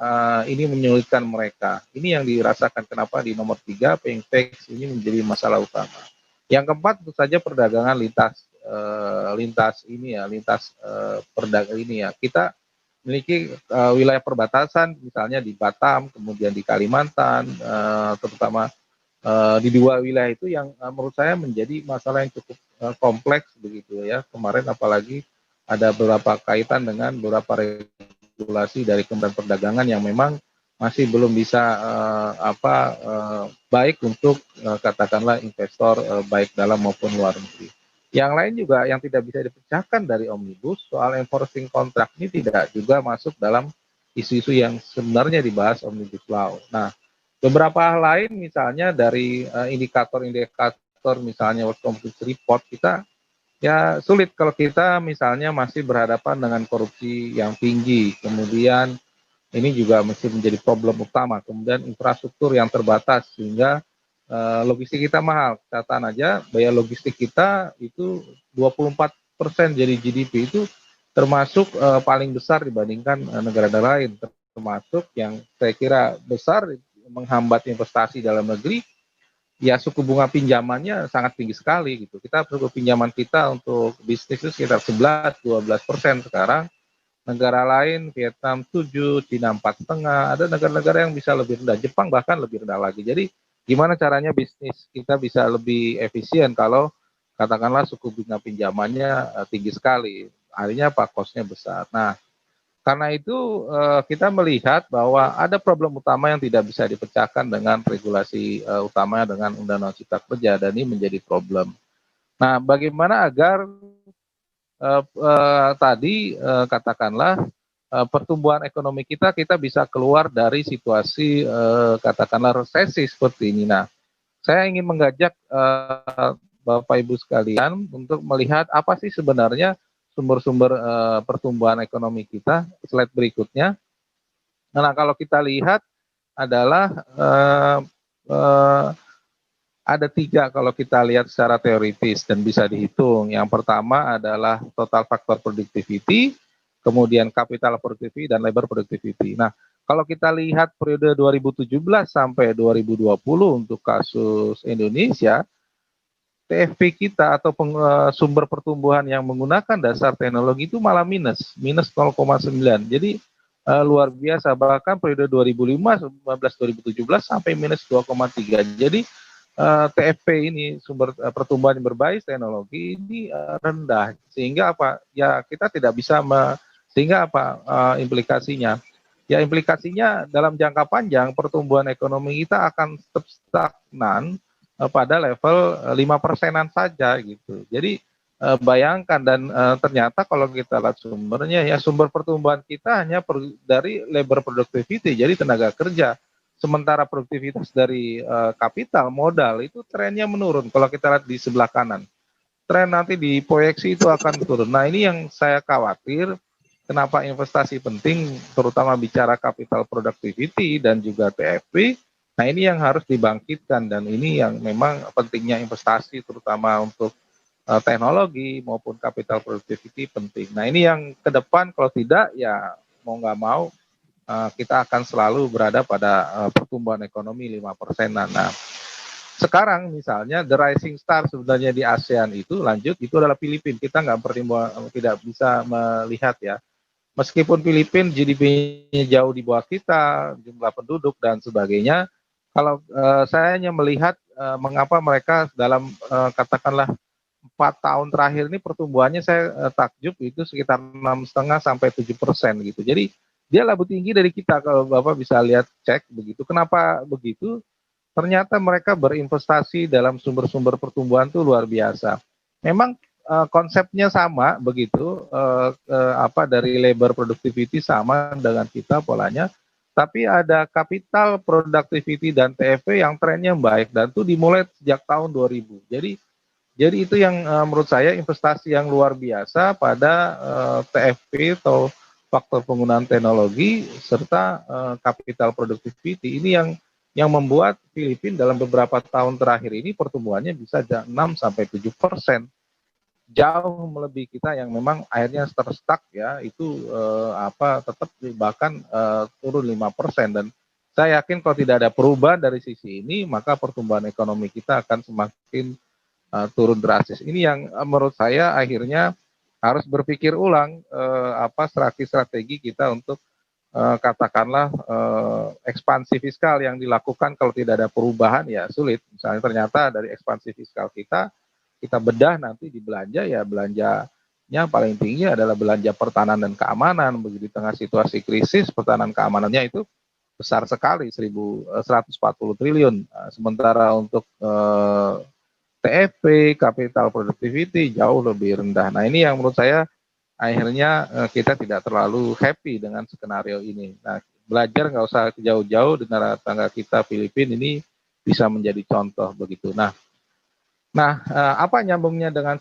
ini menyulitkan mereka. Ini yang dirasakan kenapa di nomor 3 paying tax ini menjadi masalah utama. Yang keempat tentu saja perdagangan perdagangan ini ya. Kita memiliki wilayah perbatasan misalnya di Batam, kemudian di Kalimantan, terutama di 2 wilayah itu yang menurut saya menjadi masalah yang cukup kompleks begitu ya. Kemarin apalagi ada beberapa kaitan dengan beberapa regulasi dari Kementerian Perdagangan yang memang masih belum bisa baik untuk katakanlah investor baik dalam maupun luar negeri. Yang lain juga yang tidak bisa dipecahkan dari Omnibus, soal enforcing contract ini tidak juga masuk dalam isu-isu yang sebenarnya dibahas Omnibus Law. Nah, beberapa hal lain misalnya dari indikator-indikator indikator misalnya World Confidence Report, kita ya sulit kalau kita misalnya masih berhadapan dengan korupsi yang tinggi, kemudian ini juga masih menjadi problem utama, kemudian infrastruktur yang terbatas sehingga logistik kita mahal. Catatan aja biaya logistik kita itu 24% jadi GDP, itu termasuk paling besar dibandingkan negara-negara lain, termasuk yang saya kira besar menghambat investasi dalam negeri. Ya, suku bunga pinjamannya sangat tinggi sekali gitu. Suku pinjaman kita untuk bisnis itu sekitar 11-12%. Sekarang negara lain, Vietnam 7, Cina 4,5, ada negara-negara yang bisa lebih rendah, Jepang bahkan lebih rendah lagi. Jadi gimana caranya bisnis kita bisa lebih efisien kalau katakanlah suku bunga pinjamannya tinggi sekali, artinya apa, cost-nya besar. Nah, karena itu kita melihat bahwa ada problem utama yang tidak bisa dipecahkan dengan regulasi utamanya dengan Undang-Undang Cipta Kerja, dan ini menjadi problem. Nah, bagaimana agar tadi katakanlah pertumbuhan ekonomi kita bisa keluar dari situasi katakanlah resesi seperti ini. Nah, saya ingin mengajak Bapak Ibu sekalian untuk melihat apa sih sebenarnya sumber-sumber pertumbuhan ekonomi kita. Slide berikutnya. Nah, kalau kita lihat adalah ada 3 kalau kita lihat secara teoritis dan bisa dihitung. Yang pertama adalah total faktor productivity, kemudian capital productivity dan labor productivity. Nah, kalau kita lihat periode 2017 sampai 2020 untuk kasus Indonesia, TFP kita atau sumber pertumbuhan yang menggunakan dasar teknologi itu malah minus 0,9. Jadi luar biasa, bahkan periode 2015-2017 sampai minus 2,3. Jadi TFP ini sumber pertumbuhan yang berbasis teknologi ini rendah, sehingga apa? Ya kita tidak bisa sehingga apa implikasinya? Ya implikasinya dalam jangka panjang pertumbuhan ekonomi kita akan tetap stagnan pada level 5%-an saja gitu. Jadi bayangkan, dan ternyata kalau kita lihat sumbernya, ya sumber pertumbuhan kita hanya dari labor productivity, jadi tenaga kerja. Sementara produktivitas dari kapital modal itu trennya menurun. Kalau kita lihat di sebelah kanan, tren nanti di proyeksi itu akan turun. Nah, ini yang saya khawatir. Kenapa investasi penting, terutama bicara capital productivity dan juga TFP. Nah, ini yang harus dibangkitkan, dan ini yang memang pentingnya investasi terutama untuk teknologi maupun capital productivity penting. Nah, ini yang ke depan, kalau tidak ya mau nggak mau kita akan selalu berada pada pertumbuhan ekonomi 5%-an. Nah, sekarang misalnya the rising star sebenarnya di ASEAN itu itu adalah Filipina. Kita tidak bisa melihat ya. Meskipun Filipina GDP-nya jauh di bawah kita, jumlah penduduk dan sebagainya, kalau saya hanya melihat mengapa mereka dalam katakanlah 4 tahun terakhir ini pertumbuhannya saya takjub itu sekitar 6,5 sampai 7% gitu. Jadi dia lebih tinggi dari kita kalau Bapak bisa lihat cek begitu. Kenapa begitu? Ternyata mereka berinvestasi dalam sumber-sumber pertumbuhan itu luar biasa. Memang konsepnya sama begitu, dari labor productivity sama dengan kita polanya, tapi ada capital productivity dan TFP yang trennya baik, dan itu dimulai sejak tahun 2000. Jadi itu yang menurut saya investasi yang luar biasa pada TFP atau faktor penggunaan teknologi serta capital productivity. Ini yang membuat Filipina dalam beberapa tahun terakhir ini pertumbuhannya bisa 6-7%. Jauh melebihi kita yang memang akhirnya terstuck ya, itu tetap bahkan turun 5%. Dan saya yakin kalau tidak ada perubahan dari sisi ini, maka pertumbuhan ekonomi kita akan semakin turun drastis. Ini yang menurut saya akhirnya harus berpikir ulang strategi kita untuk katakanlah ekspansi fiskal yang dilakukan. Kalau tidak ada perubahan ya sulit. Misalnya ternyata dari ekspansi fiskal kita bedah nanti di belanja, ya belanjanya paling tinggi adalah belanja pertahanan dan keamanan. Begitu di tengah situasi krisis, pertahanan keamanannya itu besar sekali, 140 triliun. Sementara untuk TFP, capital productivity jauh lebih rendah. Nah, ini yang menurut saya akhirnya kita tidak terlalu happy dengan skenario ini. Nah, belajar nggak usah jauh-jauh, negara tetangga kita Filipina ini bisa menjadi contoh begitu. Nah, Nah, apa nyambungnya dengan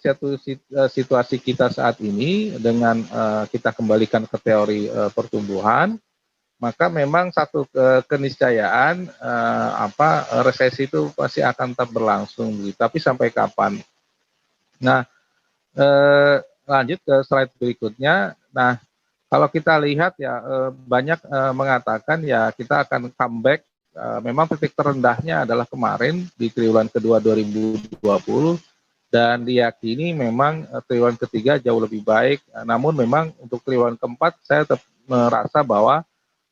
situasi kita saat ini dengan kita kembalikan ke teori pertumbuhan, maka memang satu keniscayaan resesi itu pasti akan tetap berlangsung, tapi sampai kapan? Nah, lanjut ke slide berikutnya. Nah, kalau kita lihat ya banyak mengatakan ya kita akan comeback. Memang titik terendahnya adalah kemarin di triwulan kedua 2020 dan diyakini memang triwulan ketiga jauh lebih baik. Namun memang untuk triwulan keempat saya tetap merasa bahwa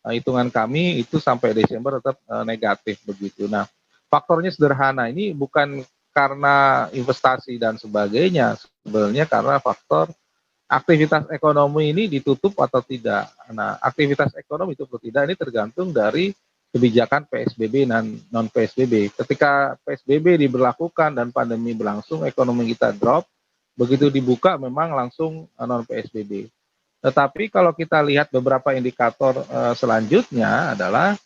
hitungan kami itu sampai Desember tetap negatif begitu. Nah, faktornya sederhana, ini bukan karena investasi dan sebagainya, sebenarnya karena faktor aktivitas ekonomi ini ditutup atau tidak. Nah, aktivitas ekonomi itu atau tidak ini tergantung dari kebijakan PSBB dan non PSBB. Ketika PSBB diberlakukan dan pandemi berlangsung, ekonomi kita drop. Begitu dibuka memang langsung non PSBB. Tetapi kalau kita lihat beberapa indikator selanjutnya adalah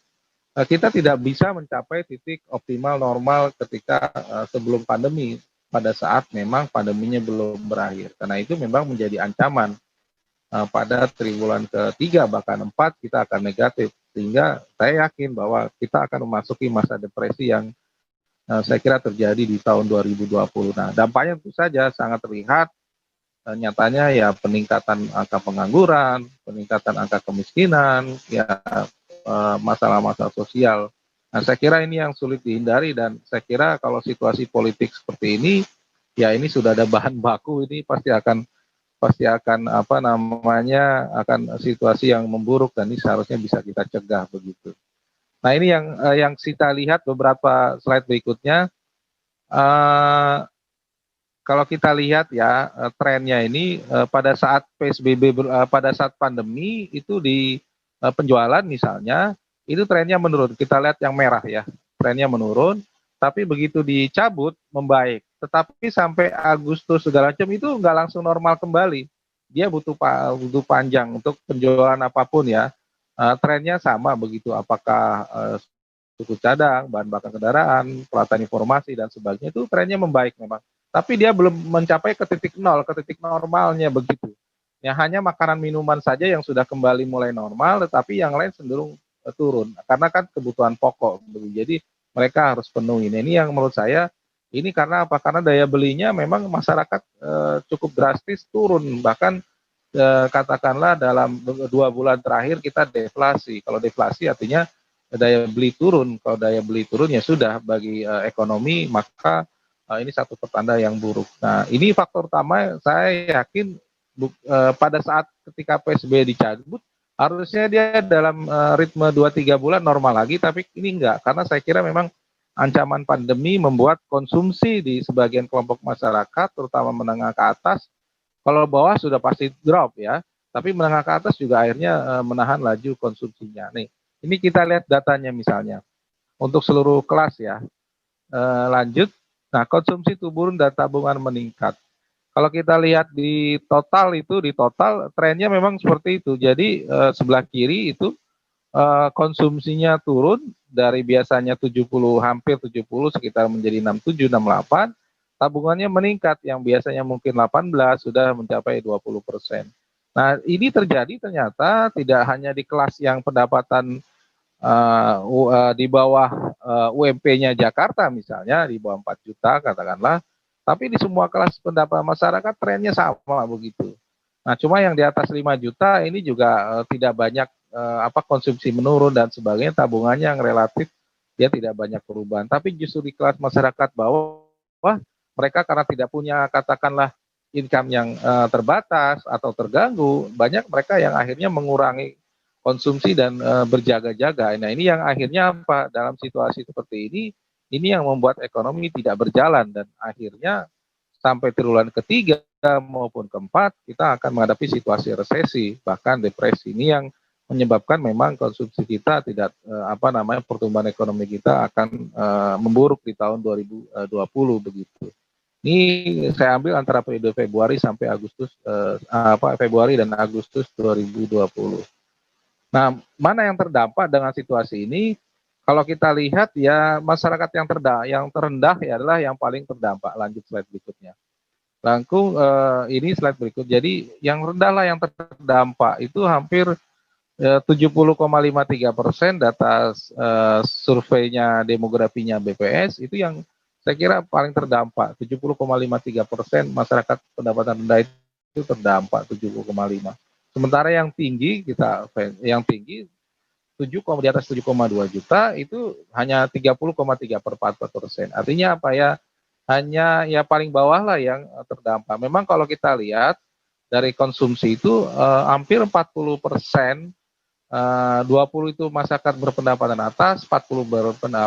kita tidak bisa mencapai titik optimal normal ketika sebelum pandemi, pada saat memang pandeminya belum berakhir. Karena itu memang menjadi ancaman pada triwulan ketiga bahkan 4 kita akan negatif. Sehingga saya yakin bahwa kita akan memasuki masa depresi yang saya kira terjadi di tahun 2020. Nah, dampaknya tentu saja sangat terlihat nyatanya ya peningkatan angka pengangguran, peningkatan angka kemiskinan, ya masalah-masalah sosial. Nah, saya kira ini yang sulit dihindari dan saya kira kalau situasi politik seperti ini, ya ini sudah ada bahan baku, ini pasti akan akan situasi yang memburuk dan ini seharusnya bisa kita cegah begitu. Nah, ini yang kita lihat beberapa slide berikutnya. Kalau kita lihat ya trennya ini pada saat PSBB pada saat pandemi itu di penjualan misalnya itu trennya menurun. Kita lihat yang merah ya, trennya menurun, tapi begitu dicabut membaik. Tetapi sampai Agustus segala macam itu nggak langsung normal kembali. Dia butuh panjang untuk penjualan apapun ya. Trennya sama begitu, apakah suku cadang, bahan bakar kendaraan, pelatihan informasi dan sebagainya itu trennya membaik memang. Tapi dia belum mencapai ke titik nol, ke titik normalnya begitu. Ya hanya makanan minuman saja yang sudah kembali mulai normal, tetapi yang lain cenderung turun karena kan kebutuhan pokok. Jadi mereka harus penuhi. Nah, ini yang menurut saya ini karena apa? Karena daya belinya memang masyarakat cukup drastis turun, bahkan katakanlah dalam 2 bulan terakhir kita deflasi. Kalau deflasi artinya daya beli turun. Kalau daya beli turun ya sudah bagi ekonomi, maka ini satu pertanda yang buruk. Nah, ini faktor utama saya yakin pada saat ketika PSBB dicabut harusnya dia dalam ritme 2-3 bulan normal lagi, tapi ini enggak, karena saya kira memang ancaman pandemi membuat konsumsi di sebagian kelompok masyarakat, terutama menengah ke atas, kalau bawah sudah pasti drop ya, tapi menengah ke atas juga akhirnya menahan laju konsumsinya. Nih, ini kita lihat datanya misalnya, untuk seluruh kelas ya, lanjut, nah konsumsi turun dan tabungan meningkat. Kalau kita lihat di total trennya memang seperti itu. Jadi sebelah kiri itu konsumsinya turun dari biasanya 70, hampir 70 sekitar menjadi 67, 68. Tabungannya meningkat yang biasanya mungkin 18 sudah mencapai 20%. Nah, ini terjadi ternyata tidak hanya di kelas yang pendapatan di bawah UMP-nya Jakarta misalnya, di bawah 4 juta katakanlah, tapi di semua kelas pendapatan masyarakat trennya sama begitu. Nah, cuma yang di atas 5 juta ini juga tidak banyak konsumsi menurun dan sebagainya, tabungannya yang relatif dia tidak banyak perubahan. Tapi justru di kelas masyarakat bawah, mereka karena tidak punya katakanlah income yang terbatas atau terganggu, banyak mereka yang akhirnya mengurangi konsumsi dan berjaga-jaga. Nah, ini yang akhirnya apa? Dalam situasi seperti ini yang membuat ekonomi tidak berjalan dan akhirnya sampai triwulan ketiga maupun keempat kita akan menghadapi situasi resesi, bahkan depresi. Ini yang menyebabkan memang konsumsi kita tidak pertumbuhan ekonomi kita akan memburuk di tahun 2020 begitu. Ini saya ambil antara periode Februari sampai Agustus Februari dan Agustus 2020. Nah, mana yang terdampak dengan situasi ini? kalau kita lihat ya masyarakat yang terendah ya adalah yang paling terdampak. Lanjut slide berikutnya. Langkung ini slide berikut. Jadi yang rendah lah yang terdampak itu hampir 70,53% data surveinya demografinya BPS itu yang saya kira paling terdampak. 70,53% masyarakat pendapatan rendah itu terdampak 70,5. Sementara yang tinggi di atas 7,2 juta itu hanya 30,34%. Artinya apa ya? Hanya ya paling bawah lah yang terdampak. Memang kalau kita lihat dari konsumsi itu hampir 40%, 20 itu masyarakat berpendapatan atas, 40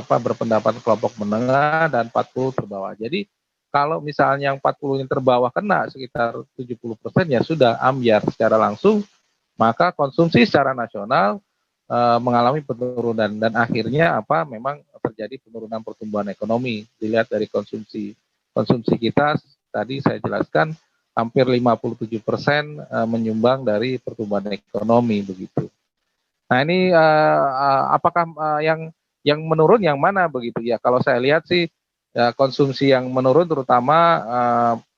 berpendapat kelompok menengah, dan 40 terbawah. Jadi kalau misalnya yang 40 yang terbawah kena sekitar 70% ya sudah ambyar secara langsung, maka konsumsi secara nasional mengalami penurunan dan akhirnya memang terjadi penurunan pertumbuhan ekonomi. Dilihat dari konsumsi kita tadi saya jelaskan hampir 57% menyumbang dari pertumbuhan ekonomi begitu. Nah ini apakah yang menurun yang mana begitu ya? Kalau saya lihat sih ya, konsumsi yang menurun terutama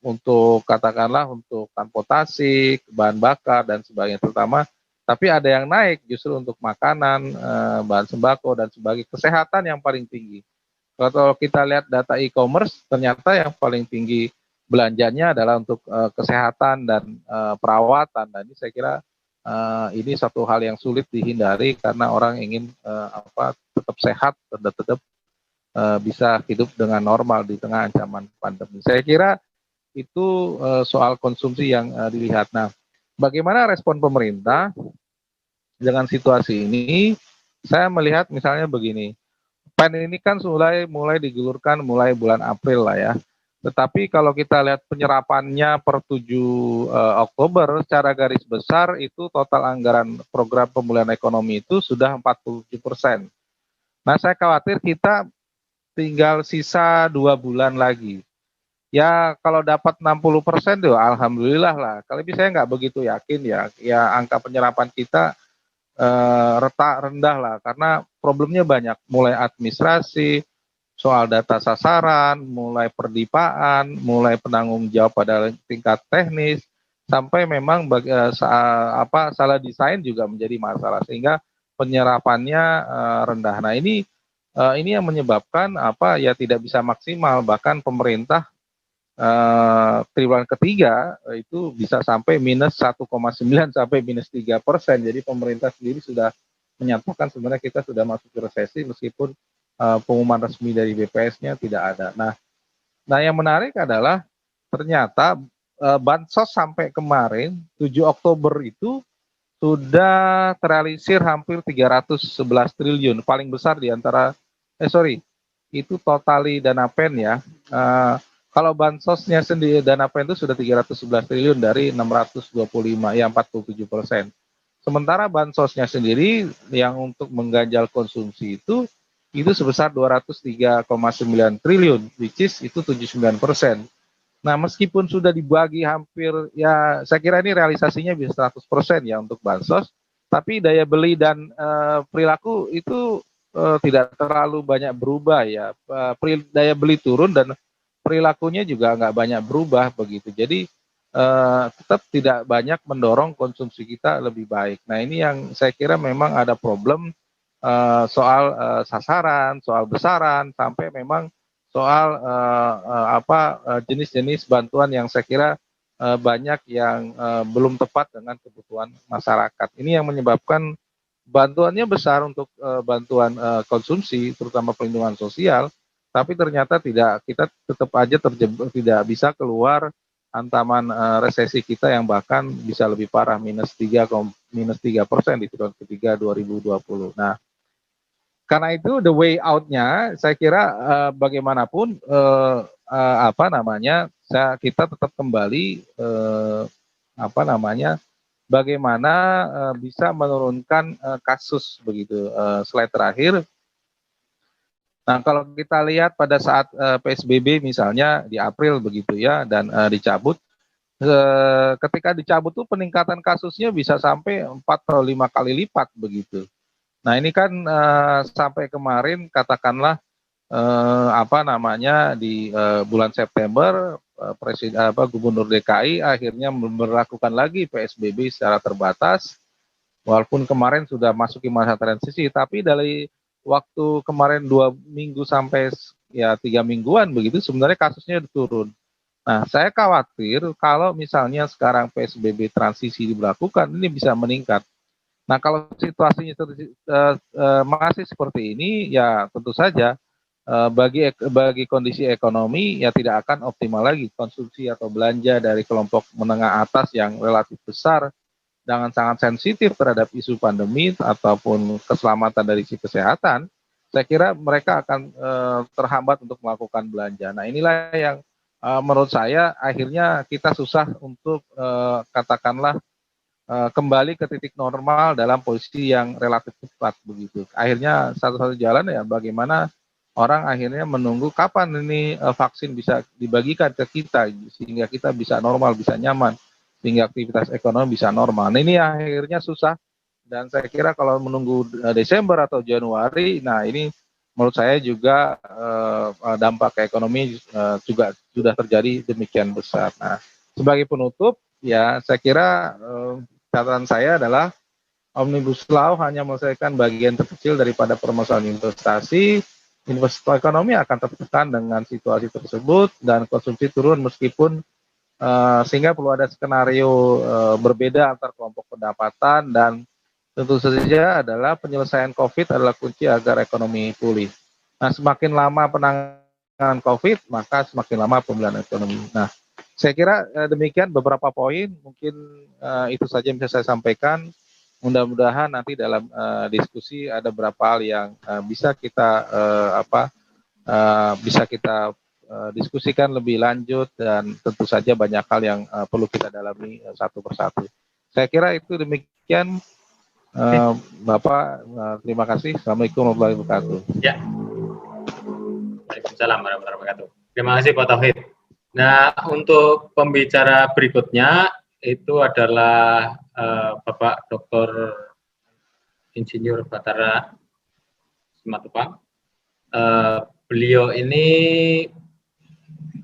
untuk katakanlah untuk transportasi, bahan bakar dan sebagainya terutama. Tapi ada yang naik justru untuk makanan, bahan sembako dan sebagainya. Kesehatan yang paling tinggi. Kalau kita lihat data e-commerce, ternyata yang paling tinggi belanjanya adalah untuk kesehatan dan perawatan. Dan ini saya kira ini satu hal yang sulit dihindari karena orang ingin tetap sehat dan tetap bisa hidup dengan normal di tengah ancaman pandemi. Saya kira itu soal konsumsi yang dilihat. Nah, bagaimana respon pemerintah dengan situasi ini? Saya melihat misalnya begini, PEN ini kan mulai digulurkan mulai bulan April lah ya. Tetapi kalau kita lihat penyerapannya per 7 Oktober secara garis besar itu total anggaran program pemulihan ekonomi itu sudah 47%. Nah saya khawatir kita tinggal sisa 2 bulan lagi. Ya kalau dapat 60% tuh alhamdulillah lah. Kalau saya nggak begitu yakin ya angka penyerapan kita rendah lah karena problemnya banyak, mulai administrasi, soal data sasaran, mulai perdipaan, mulai penanggung jawab pada tingkat teknis, sampai memang salah desain juga menjadi masalah sehingga penyerapannya rendah. Nah ini yang menyebabkan ya tidak bisa maksimal, bahkan pemerintah triwulan ketiga itu bisa sampai minus 1,9 sampai minus 3%. Jadi pemerintah sendiri sudah menyatakan sebenarnya kita sudah masuk ke resesi meskipun pengumuman resmi dari BPS-nya tidak ada. Nah yang menarik adalah ternyata bansos sampai kemarin 7 Oktober itu sudah terrealisir hampir 311 triliun, paling besar di antara itu totali dana PEN ya. Kalau bansosnya sendiri dana PEN itu sudah 311 triliun dari 625 ya 47%. Sementara bansosnya sendiri yang untuk mengganjal konsumsi itu sebesar 203,9 triliun, which is itu 79%. Nah meskipun sudah dibagi hampir ya saya kira ini realisasinya bisa 100% ya untuk bansos, tapi daya beli dan perilaku itu tidak terlalu banyak berubah ya. Daya beli turun dan perilakunya juga nggak banyak berubah begitu. Jadi tetap tidak banyak mendorong konsumsi kita lebih baik. Nah ini yang saya kira memang ada problem soal sasaran, soal besaran, sampai memang soal jenis-jenis bantuan yang saya kira banyak yang belum tepat dengan kebutuhan masyarakat. Ini yang menyebabkan bantuannya besar untuk bantuan konsumsi, terutama perlindungan sosial, tapi ternyata kita tetap aja tidak bisa keluar ancaman resesi kita yang bahkan bisa lebih parah minus 3% di triwulan ketiga 2020. Nah, karena itu the way out-nya saya kira bagaimanapun kita tetap kembali bagaimana bisa menurunkan kasus begitu. Slide terakhir. Nah, kalau kita lihat pada saat PSBB misalnya di April begitu ya dan dicabut, ketika dicabut tuh peningkatan kasusnya bisa sampai 4 atau 5 kali lipat begitu. Nah ini kan sampai kemarin katakanlah di bulan September Gubernur DKI akhirnya memberlakukan lagi PSBB secara terbatas, walaupun kemarin sudah masuki masa transisi, tapi dari waktu kemarin 2 minggu sampai ya 3 mingguan begitu sebenarnya kasusnya turun. Nah saya khawatir kalau misalnya sekarang PSBB transisi diberlakukan ini bisa meningkat. Nah kalau situasinya masih seperti ini ya tentu saja bagi kondisi ekonomi ya tidak akan optimal lagi konsumsi atau belanja dari kelompok menengah atas yang relatif besar dengan sangat sensitif terhadap isu pandemi ataupun keselamatan dari sisi kesehatan. Saya kira mereka akan terhambat untuk melakukan belanja. Nah inilah yang menurut saya akhirnya kita susah untuk katakanlah kembali ke titik normal dalam posisi yang relatif cepat begitu. Akhirnya satu-satu jalan ya bagaimana orang akhirnya menunggu kapan ini vaksin bisa dibagikan ke kita sehingga kita bisa normal, bisa nyaman, sehingga aktivitas ekonomi bisa normal. Nah ini akhirnya susah dan saya kira kalau menunggu Desember atau Januari, nah ini menurut saya juga dampak ke ekonomi juga sudah terjadi demikian besar. Nah sebagai penutup ya saya kira catatan saya adalah Omnibus Law hanya menyelesaikan bagian terkecil daripada permasalahan investasi. Investor ekonomi akan tertekan dengan situasi tersebut dan konsumsi turun meskipun sehingga perlu ada skenario berbeda antar kelompok pendapatan dan tentu saja adalah penyelesaian COVID adalah kunci agar ekonomi pulih. Nah, semakin lama penanganan COVID maka semakin lama pemulihan ekonomi. Nah, saya kira demikian beberapa poin mungkin itu saja yang bisa saya sampaikan. Mudah-mudahan nanti dalam diskusi ada beberapa hal yang bisa kita diskusikan lebih lanjut dan tentu saja banyak hal yang perlu kita dalami satu persatu. Saya kira itu demikian Bapak. Terima kasih. Assalamualaikum warahmatullahi wabarakatuh. Ya. Waalaikumsalam warahmatullahi wabarakatuh. Terima kasih Pak Tauhid. Nah, untuk pembicara berikutnya itu adalah Bapak Dr. Insinyur Bathara Simatupang. Beliau ini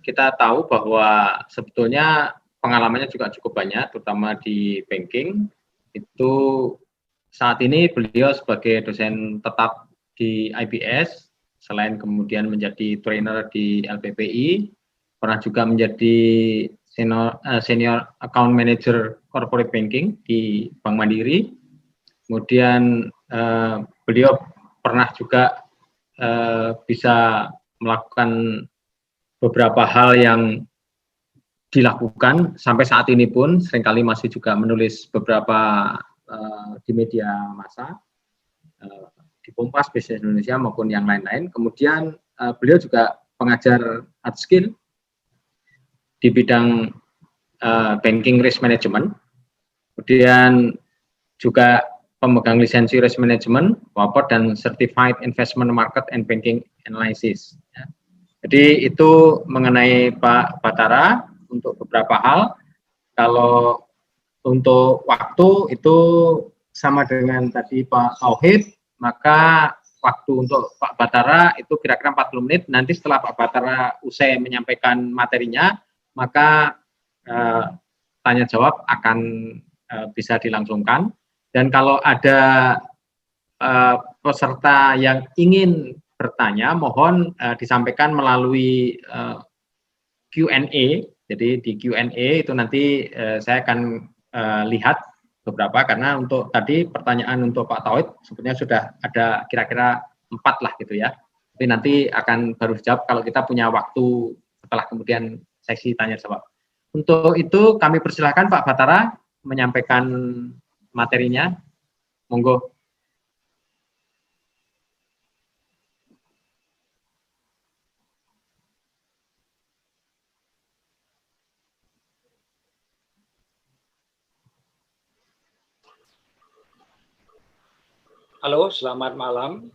kita tahu bahwa sebetulnya pengalamannya juga cukup banyak, terutama di banking. Itu saat ini beliau sebagai dosen tetap di IBS, selain kemudian menjadi trainer di LPPI, pernah juga menjadi senior account manager corporate banking di Bank Mandiri. Kemudian beliau pernah juga bisa melakukan beberapa hal yang dilakukan sampai saat ini pun seringkali masih juga menulis beberapa di media massa di Kompas, Business Indonesia maupun yang lain-lain. Kemudian beliau juga pengajar hard skill di bidang banking risk management, kemudian juga pemegang lisensi risk management, WAPOD dan Certified Investment Market and Banking Analysis. Ya. Jadi itu mengenai Pak Bathara untuk beberapa hal. Kalau untuk waktu itu sama dengan tadi Pak Tauhid, maka waktu untuk Pak Bathara itu kira-kira 40 menit. Nanti setelah Pak Bathara usai menyampaikan materinya, maka tanya jawab akan bisa dilangsungkan. Dan kalau ada peserta yang ingin bertanya, mohon disampaikan melalui Q&A. Jadi di Q&A itu nanti saya akan lihat beberapa, karena untuk tadi pertanyaan untuk Pak Tauhid sebenarnya sudah ada kira-kira 4 lah gitu ya. Tapi nanti akan baru dijawab kalau kita punya waktu setelah kemudian sesi tanya jawab. Untuk itu kami persilahkan Pak Bathara menyampaikan materinya. Monggo. Halo, selamat malam.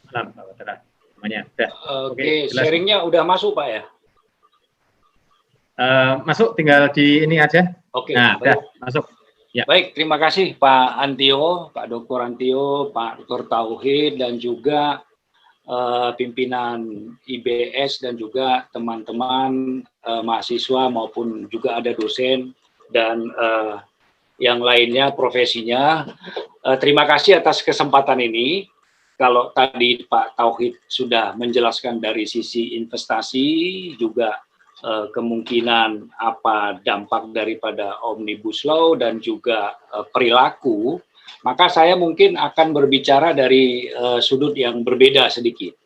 Malam Pak Bathara. Semuanya sudah. Oke, sharingnya udah masuk Pak ya? Masuk, tinggal di ini aja. Oke. Nah, udah masuk. Ya. Baik, terima kasih Pak Antio, Pak Dr. Antio, Pak Dr. Tauhid, dan juga pimpinan IBS dan juga teman-teman mahasiswa maupun juga ada dosen dan yang lainnya profesinya. Terima kasih atas kesempatan ini. Kalau tadi Pak Tauhid sudah menjelaskan dari sisi investasi, juga kemungkinan apa dampak daripada Omnibus Law dan juga perilaku, maka saya mungkin akan berbicara dari sudut yang berbeda sedikit.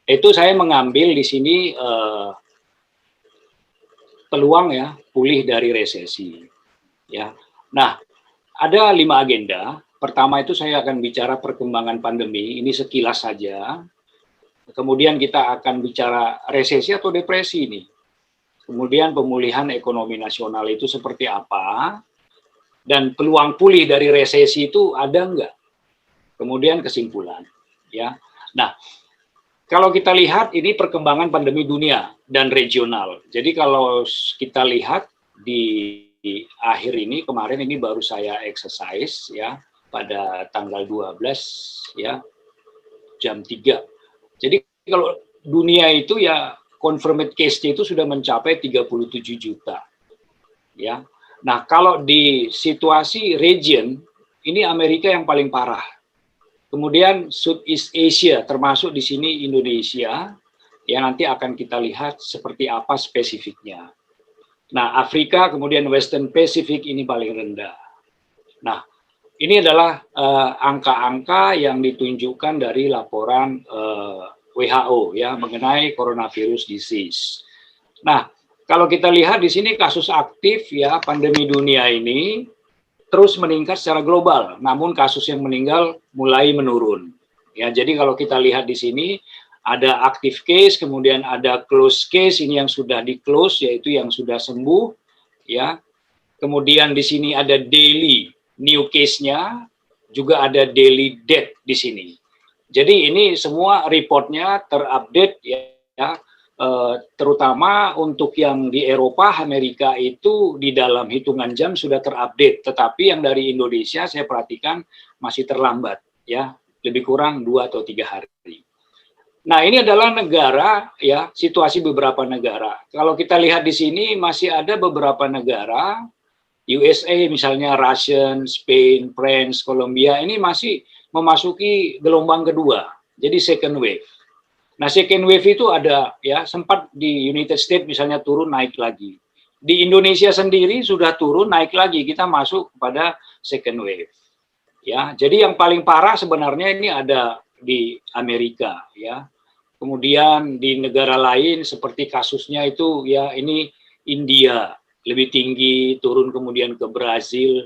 Itu saya mengambil di sini peluang ya, pulih dari resesi. Ya, nah ada 5 agenda. Pertama itu saya akan bicara perkembangan pandemi, ini sekilas saja. Kemudian kita akan bicara resesi atau depresi ini. Kemudian pemulihan ekonomi nasional itu seperti apa, dan peluang pulih dari resesi itu ada enggak? Kemudian kesimpulan. Ya, nah kalau kita lihat ini perkembangan pandemi dunia dan regional. Jadi kalau kita lihat di akhir ini, kemarin ini baru saya exercise ya, pada tanggal 12 ya, jam 3. Jadi kalau dunia itu ya confirmed case-nya itu sudah mencapai 37 juta. Ya. Nah, kalau di situasi region ini Amerika yang paling parah. Kemudian Southeast Asia termasuk di sini Indonesia, ya nanti akan kita lihat seperti apa spesifiknya. Nah, Afrika kemudian Western Pacific ini paling rendah. Nah, ini adalah angka-angka yang ditunjukkan dari laporan WHO ya mengenai coronavirus disease. Nah, kalau kita lihat di sini kasus aktif ya pandemi dunia ini terus meningkat secara global, namun kasus yang meninggal mulai menurun. Ya, jadi kalau kita lihat di sini ada active case, kemudian ada close case, ini yang sudah di close yaitu yang sudah sembuh ya. Kemudian di sini ada daily new case-nya, juga ada daily death di sini. Jadi ini semua reportnya terupdate ya, terutama untuk yang di Eropa, Amerika itu di dalam hitungan jam sudah terupdate, tetapi yang dari Indonesia saya perhatikan masih terlambat ya, lebih kurang 2 atau 3 hari. Nah, ini adalah negara ya, situasi beberapa negara. Kalau kita lihat di sini masih ada beberapa negara, USA misalnya, Russian, Spain, France, Colombia, ini masih memasuki gelombang kedua, jadi second wave. Nah, second wave itu ada ya, sempat di United States misalnya turun naik lagi. Di Indonesia sendiri sudah turun naik lagi, kita masuk pada second wave. Ya, jadi yang paling parah sebenarnya ini ada di Amerika ya. Kemudian di negara lain seperti kasusnya itu ya ini India lebih tinggi, turun kemudian ke Brazil,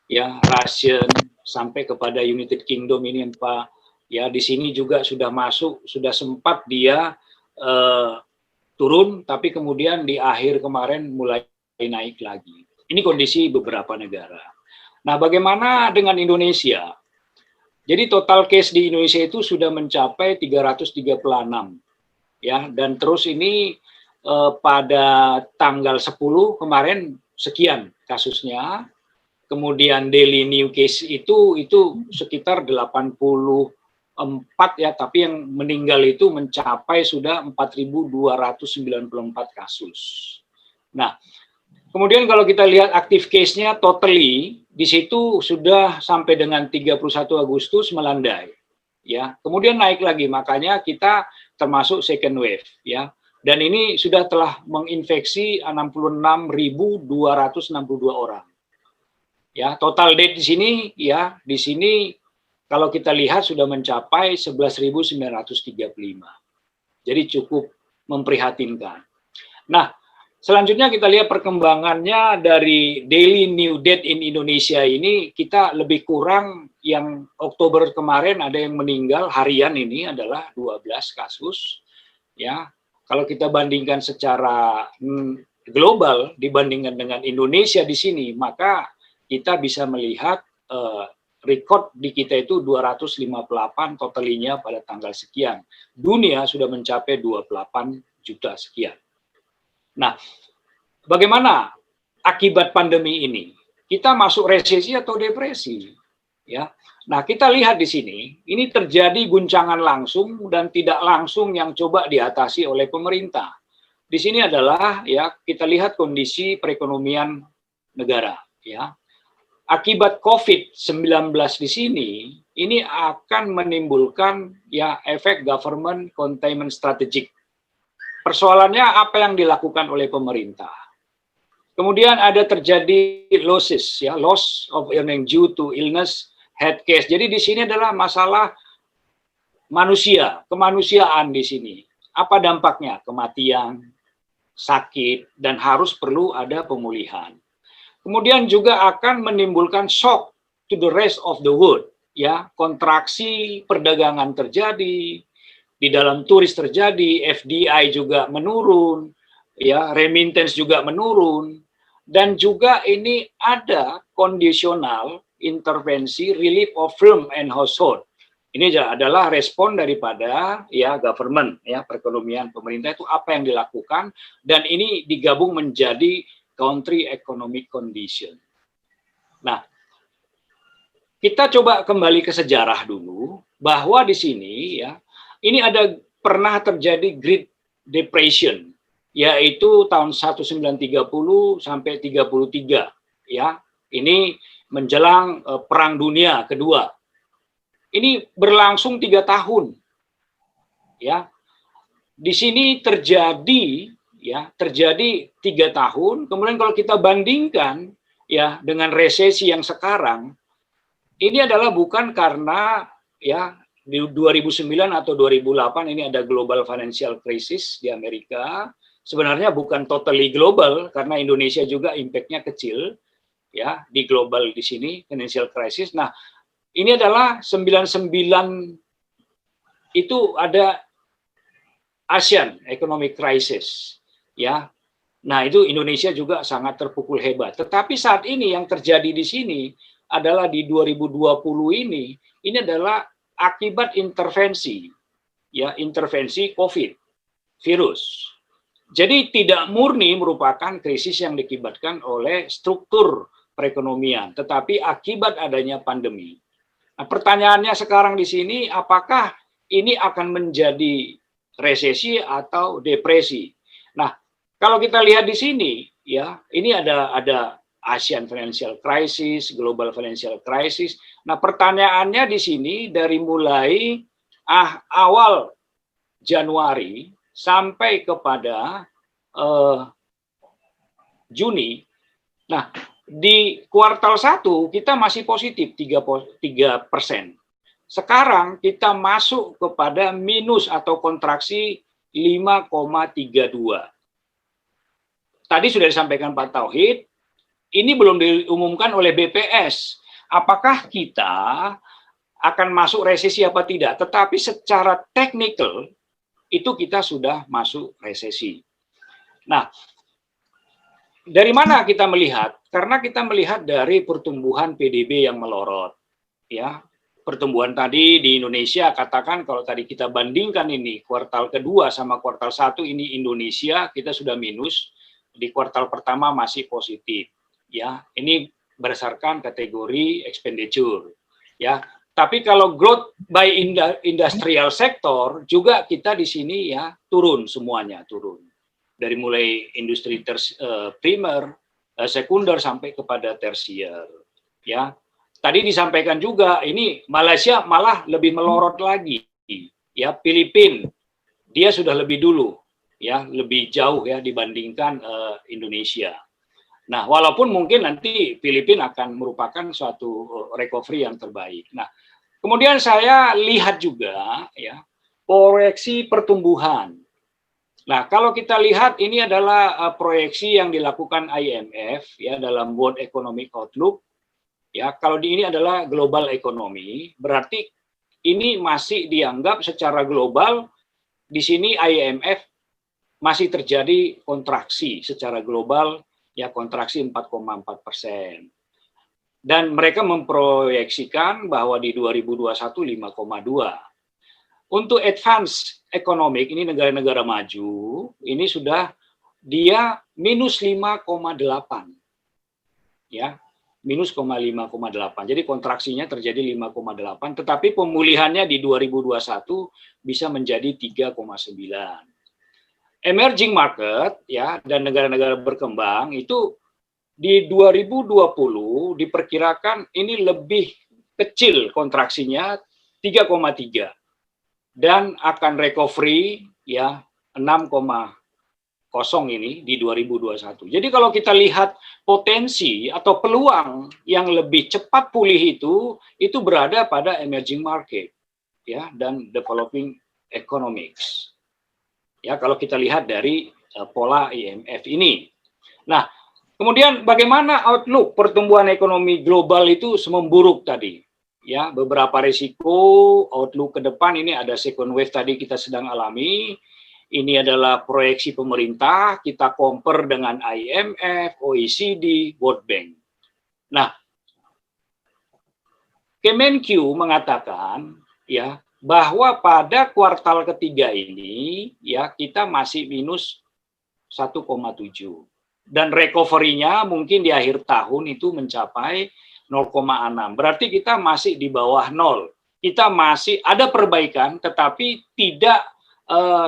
ya Russian sampai kepada United Kingdom ini Pak. Ya di sini juga sudah masuk, sudah sempat dia turun, tapi kemudian di akhir kemarin mulai naik lagi. Ini kondisi beberapa negara. Nah, bagaimana dengan Indonesia? Jadi total case di Indonesia itu sudah mencapai 336, ya, dan terus ini pada tanggal 10 kemarin sekian kasusnya, kemudian daily new case itu sekitar 84 ya, tapi yang meninggal itu mencapai sudah 4.294 kasus. Nah, kemudian kalau kita lihat active case-nya totally, di situ sudah sampai dengan 31 Agustus melandai. Ya, kemudian naik lagi, makanya kita termasuk second wave ya. Dan ini sudah telah menginfeksi 66.262 orang. Ya, total death di sini ya, di sini kalau kita lihat sudah mencapai 11.935. Jadi cukup memprihatinkan. Nah, selanjutnya kita lihat perkembangannya dari daily new death in Indonesia ini, kita lebih kurang yang Oktober kemarin ada yang meninggal harian ini adalah 12 kasus. Ya, kalau kita bandingkan secara global dibandingkan dengan Indonesia di sini, maka kita bisa melihat rekod di kita itu 258 totalinya pada tanggal sekian. Dunia sudah mencapai 28 juta sekian. Nah, bagaimana akibat pandemi ini? kita masuk resesi atau depresi, ya. Nah, kita lihat di sini, ini terjadi guncangan langsung dan tidak langsung yang coba diatasi oleh pemerintah. Di sini adalah ya kita lihat kondisi perekonomian negara, ya. Akibat COVID-19 di sini, ini akan menimbulkan ya efek government containment strategic. Persoalannya apa yang dilakukan oleh pemerintah. Kemudian ada terjadi losses, ya, loss of earning due to illness, health case. Jadi di sini adalah masalah manusia, kemanusiaan di sini. Apa dampaknya? Kematian, sakit, dan harus perlu ada pemulihan. Kemudian juga akan menimbulkan shock to the rest of the world, ya, kontraksi perdagangan terjadi, di dalam turis terjadi, FDI juga menurun, ya, remittance juga menurun, dan juga ini ada kondisional intervensi relief of firm and household. Ini adalah respon daripada ya government, ya perekonomian pemerintah itu apa yang dilakukan, dan ini digabung menjadi country economic condition. Nah, kita coba kembali ke sejarah dulu, bahwa di sini ya ini ada pernah terjadi Great Depression, yaitu tahun 1930 sampai 33, ya. Ini menjelang Perang Dunia Kedua. Ini berlangsung 3 tahun, ya. Di sini terjadi 3 tahun. Kemudian kalau kita bandingkan ya dengan resesi yang sekarang, ini adalah bukan karena ya di 2009 atau 2008 ini ada global financial crisis di Amerika. Sebenarnya bukan totally global karena Indonesia juga impact-nya kecil ya di global di sini financial crisis. Nah, ini adalah 99 itu ada Asian economic crisis ya. Nah, itu Indonesia juga sangat terpukul hebat. Tetapi saat ini yang terjadi di sini adalah di 2020 ini adalah akibat intervensi ya, intervensi COVID virus. Jadi tidak murni merupakan krisis yang diakibatkan oleh struktur perekonomian, tetapi akibat adanya pandemi. Nah, pertanyaannya sekarang di sini, apakah ini akan menjadi resesi atau depresi? Nah, kalau kita lihat di sini, ya, ini ada Asian Financial Crisis, Global Financial Crisis. Nah, pertanyaannya di sini dari mulai awal Januari sampai kepada Juni. Nah, di kuartal 1 kita masih positif 3%. Sekarang kita masuk kepada minus atau kontraksi 5,32. Tadi sudah disampaikan Pak Tauhid, ini belum diumumkan oleh BPS. Apakah kita akan masuk resesi apa tidak? Tetapi secara teknikal itu kita sudah masuk resesi. Nah, dari mana kita melihat? Karena kita melihat dari pertumbuhan PDB yang melorot. Ya, pertumbuhan tadi di Indonesia, katakan kalau tadi kita bandingkan ini kuartal kedua sama kuartal 1 ini Indonesia kita sudah minus, di kuartal pertama masih positif. Ya, ini berdasarkan kategori expenditure. Ya, tapi kalau growth by industrial sector juga kita di sini ya turun semuanya, turun. Dari mulai industri primer, sekunder sampai kepada tersier. Ya. Tadi disampaikan juga ini Malaysia malah lebih melorot lagi. Ya, Filipina dia sudah lebih dulu ya, lebih jauh ya dibandingkan Indonesia. Nah, walaupun mungkin nanti Filipina akan merupakan suatu recovery yang terbaik. Nah, kemudian saya lihat juga ya proyeksi pertumbuhan. Nah, kalau kita lihat ini adalah proyeksi yang dilakukan IMF ya dalam World Economic Outlook. Ya, kalau ini adalah global economy, berarti ini masih dianggap secara global di sini IMF masih terjadi kontraksi secara global. Ya, kontraksi 4,4%. Dan mereka memproyeksikan bahwa di 2021 5,2. Untuk advance economic, ini negara-negara maju, ini sudah dia minus 5,8. Ya. minus 5,8. Jadi kontraksinya terjadi 5,8, tetapi pemulihannya di 2021 bisa menjadi 3,9. Emerging market ya dan negara-negara berkembang itu di 2020 diperkirakan ini lebih kecil kontraksinya 3,3 dan akan recovery ya 6,0 ini di 2021. Jadi kalau kita lihat potensi atau peluang yang lebih cepat pulih itu berada pada emerging market ya dan developing economics. Ya, kalau kita lihat dari pola IMF ini. Nah, kemudian bagaimana outlook pertumbuhan ekonomi global itu memburuk tadi? Ya, beberapa risiko outlook ke depan ini ada second wave tadi kita sedang alami. Ini adalah proyeksi pemerintah, kita compare dengan IMF, OECD, World Bank. Nah, Kemenq mengatakan ya bahwa pada kuartal ketiga ini ya kita masih minus 1,7 dan recovery-nya mungkin di akhir tahun itu mencapai 0,6. Berarti kita masih di bawah 0. Kita masih ada perbaikan tetapi tidak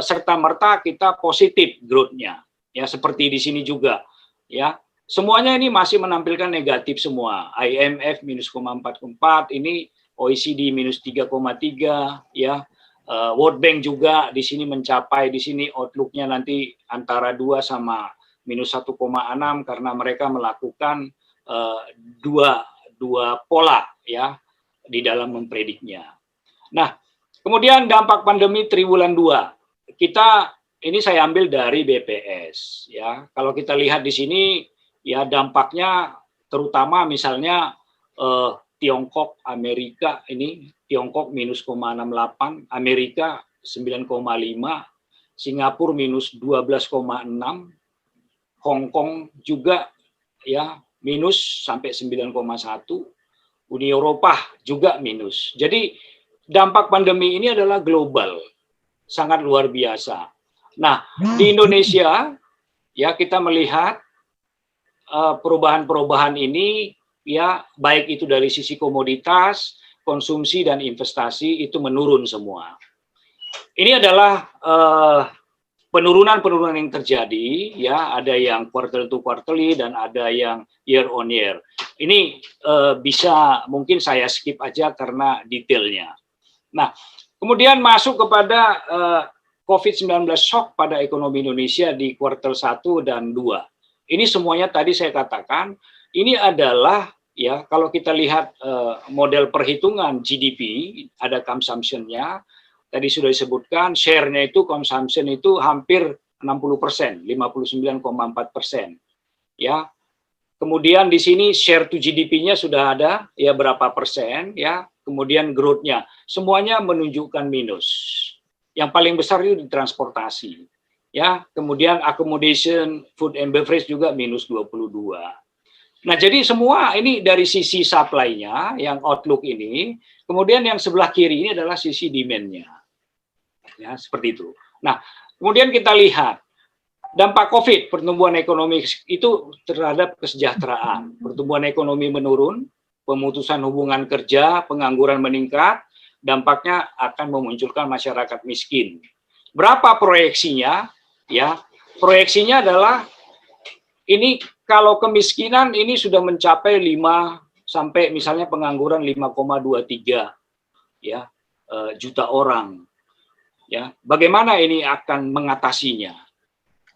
serta-merta kita positif growth-nya. Ya, seperti di sini juga ya. Semuanya ini masih menampilkan negatif semua. IMF minus 0,44, ini OECD minus 3,3 ya. World Bank juga di sini mencapai di sini outlook-nya nanti antara 2 sama minus 1,6 karena mereka melakukan dua pola ya di dalam memprediknya. Nah, kemudian dampak pandemi triwulan 2. Ini saya ambil dari BPS ya. Kalau kita lihat di sini ya dampaknya terutama misalnya Tiongkok, Amerika ini Tiongkok minus 0,68, Amerika 9,5, Singapura minus 12,6, Hong Kong juga ya minus sampai 9,1, Uni Eropa juga minus. Jadi dampak pandemi ini adalah global, sangat luar biasa. Nah, di Indonesia ya kita melihat perubahan-perubahan ini ya baik itu dari sisi komoditas, konsumsi dan investasi itu menurun semua. Ini adalah penurunan-penurunan yang terjadi ya, ada yang quarter to quarterly dan ada yang year on year. Ini bisa mungkin saya skip aja karena detailnya. Nah, kemudian masuk kepada COVID-19 shock pada ekonomi Indonesia di kuartal 1 dan 2. Ini semuanya tadi saya katakan, ini adalah ya kalau kita lihat model perhitungan GDP, ada consumption-nya, tadi sudah disebutkan, share-nya itu consumption itu hampir 60%, 59,4%. Ya. Kemudian di sini share to GDP-nya sudah ada ya berapa persen ya, kemudian growth-nya semuanya menunjukkan minus. Yang paling besar itu di transportasi. Ya, kemudian accommodation, food and beverage juga minus 22. Nah, jadi semua ini dari sisi supply-nya yang outlook ini, kemudian yang sebelah kiri ini adalah sisi demand-nya. Ya, seperti itu. Nah, kemudian kita lihat dampak COVID pertumbuhan ekonomi itu terhadap kesejahteraan. Pertumbuhan ekonomi menurun, pemutusan hubungan kerja, pengangguran meningkat, dampaknya akan memunculkan masyarakat miskin. Berapa proyeksinya? Ya, proyeksinya adalah ini kalau kemiskinan ini sudah mencapai 5 sampai misalnya pengangguran 5,23 ya juta orang. Ya, bagaimana ini akan mengatasinya?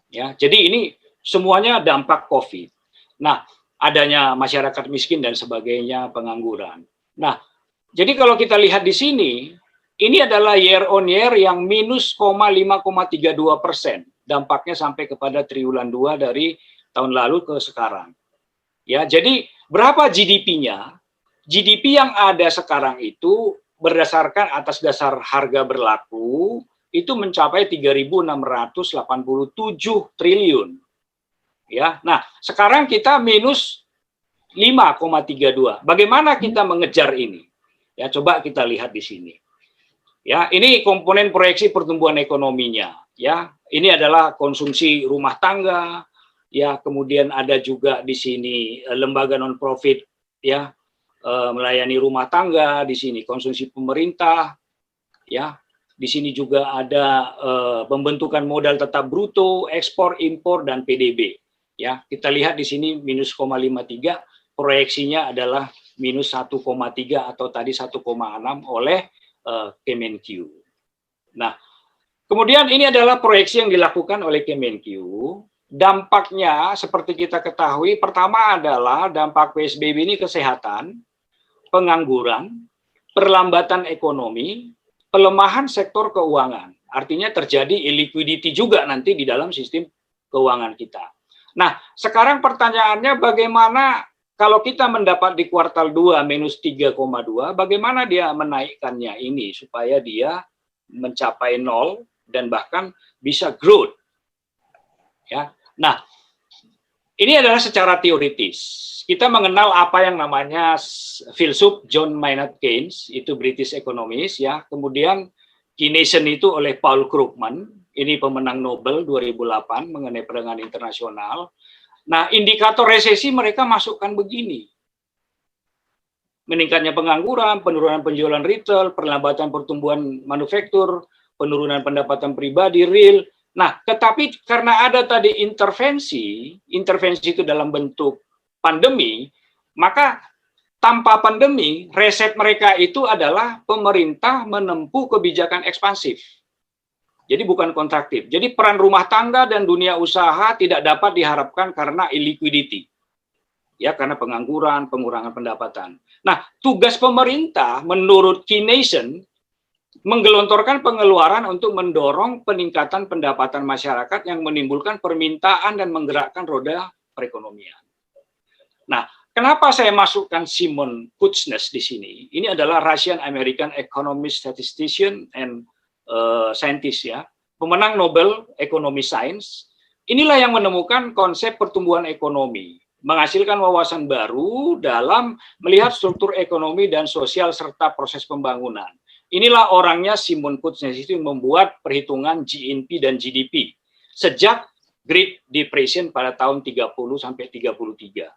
Ya, jadi ini semuanya dampak COVID. Nah, adanya masyarakat miskin dan sebagainya, pengangguran. Nah, jadi kalau kita lihat di sini, ini adalah year on year yang minus 5,32%. Dampaknya sampai kepada triwulan 2 dari tahun lalu ke sekarang. Ya, jadi berapa GDP-nya? GDP yang ada sekarang itu berdasarkan atas dasar harga berlaku itu mencapai 3.687 triliun. Ya. Nah, sekarang kita minus 5,32. Bagaimana kita mengejar ini? Ya, coba kita lihat di sini. Ya, ini komponen proyeksi pertumbuhan ekonominya. Ya, ini adalah konsumsi rumah tangga. Ya, kemudian ada juga di sini lembaga non-profit ya, melayani rumah tangga, di sini konsumsi pemerintah, ya, di sini juga ada pembentukan modal tetap bruto, ekspor, impor, dan PDB. Ya, kita lihat di sini minus 0,53, proyeksinya adalah minus 1,3 atau tadi 1,6 oleh Kemenq. Nah, kemudian ini adalah proyeksi yang dilakukan oleh Kemenq. Dampaknya seperti kita ketahui, pertama adalah dampak PSBB ini kesehatan, pengangguran, perlambatan ekonomi, pelemahan sektor keuangan. Artinya terjadi illiquidity juga nanti di dalam sistem keuangan kita. Nah, sekarang pertanyaannya bagaimana kalau kita mendapat di kuartal 2 minus 3,2, bagaimana dia menaikkannya ini supaya dia mencapai 0 dan bahkan bisa growth. Ya. Nah, ini adalah secara teoritis. Kita mengenal apa yang namanya filsuf John Maynard Keynes, itu British economist, ya. Kemudian Keynesian itu oleh Paul Krugman, ini pemenang Nobel 2008 mengenai perdagangan internasional. Nah, indikator resesi mereka masukkan begini. Meningkatnya pengangguran, penurunan penjualan retail, perlambatan pertumbuhan manufaktur, penurunan pendapatan pribadi real. Nah, tetapi karena ada tadi intervensi itu dalam bentuk pandemi, maka tanpa pandemi, resep mereka itu adalah pemerintah menempuh kebijakan ekspansif. Jadi bukan kontraktif. Jadi peran rumah tangga dan dunia usaha tidak dapat diharapkan karena illiquidity. Ya, karena pengangguran, pengurangan pendapatan. Nah, tugas pemerintah menurut Keynesian menggelontorkan pengeluaran untuk mendorong peningkatan pendapatan masyarakat yang menimbulkan permintaan dan menggerakkan roda perekonomian. Nah, kenapa saya masukkan Simon Kuznets di sini? Ini adalah Russian American economist, statistician, and scientist, ya, pemenang Nobel Economy Science. Inilah yang menemukan konsep pertumbuhan ekonomi, menghasilkan wawasan baru dalam melihat struktur ekonomi dan sosial serta proses pembangunan. Inilah orangnya Simon Kuznets itu membuat perhitungan GNP dan GDP sejak Great Depression pada tahun 30 sampai 33.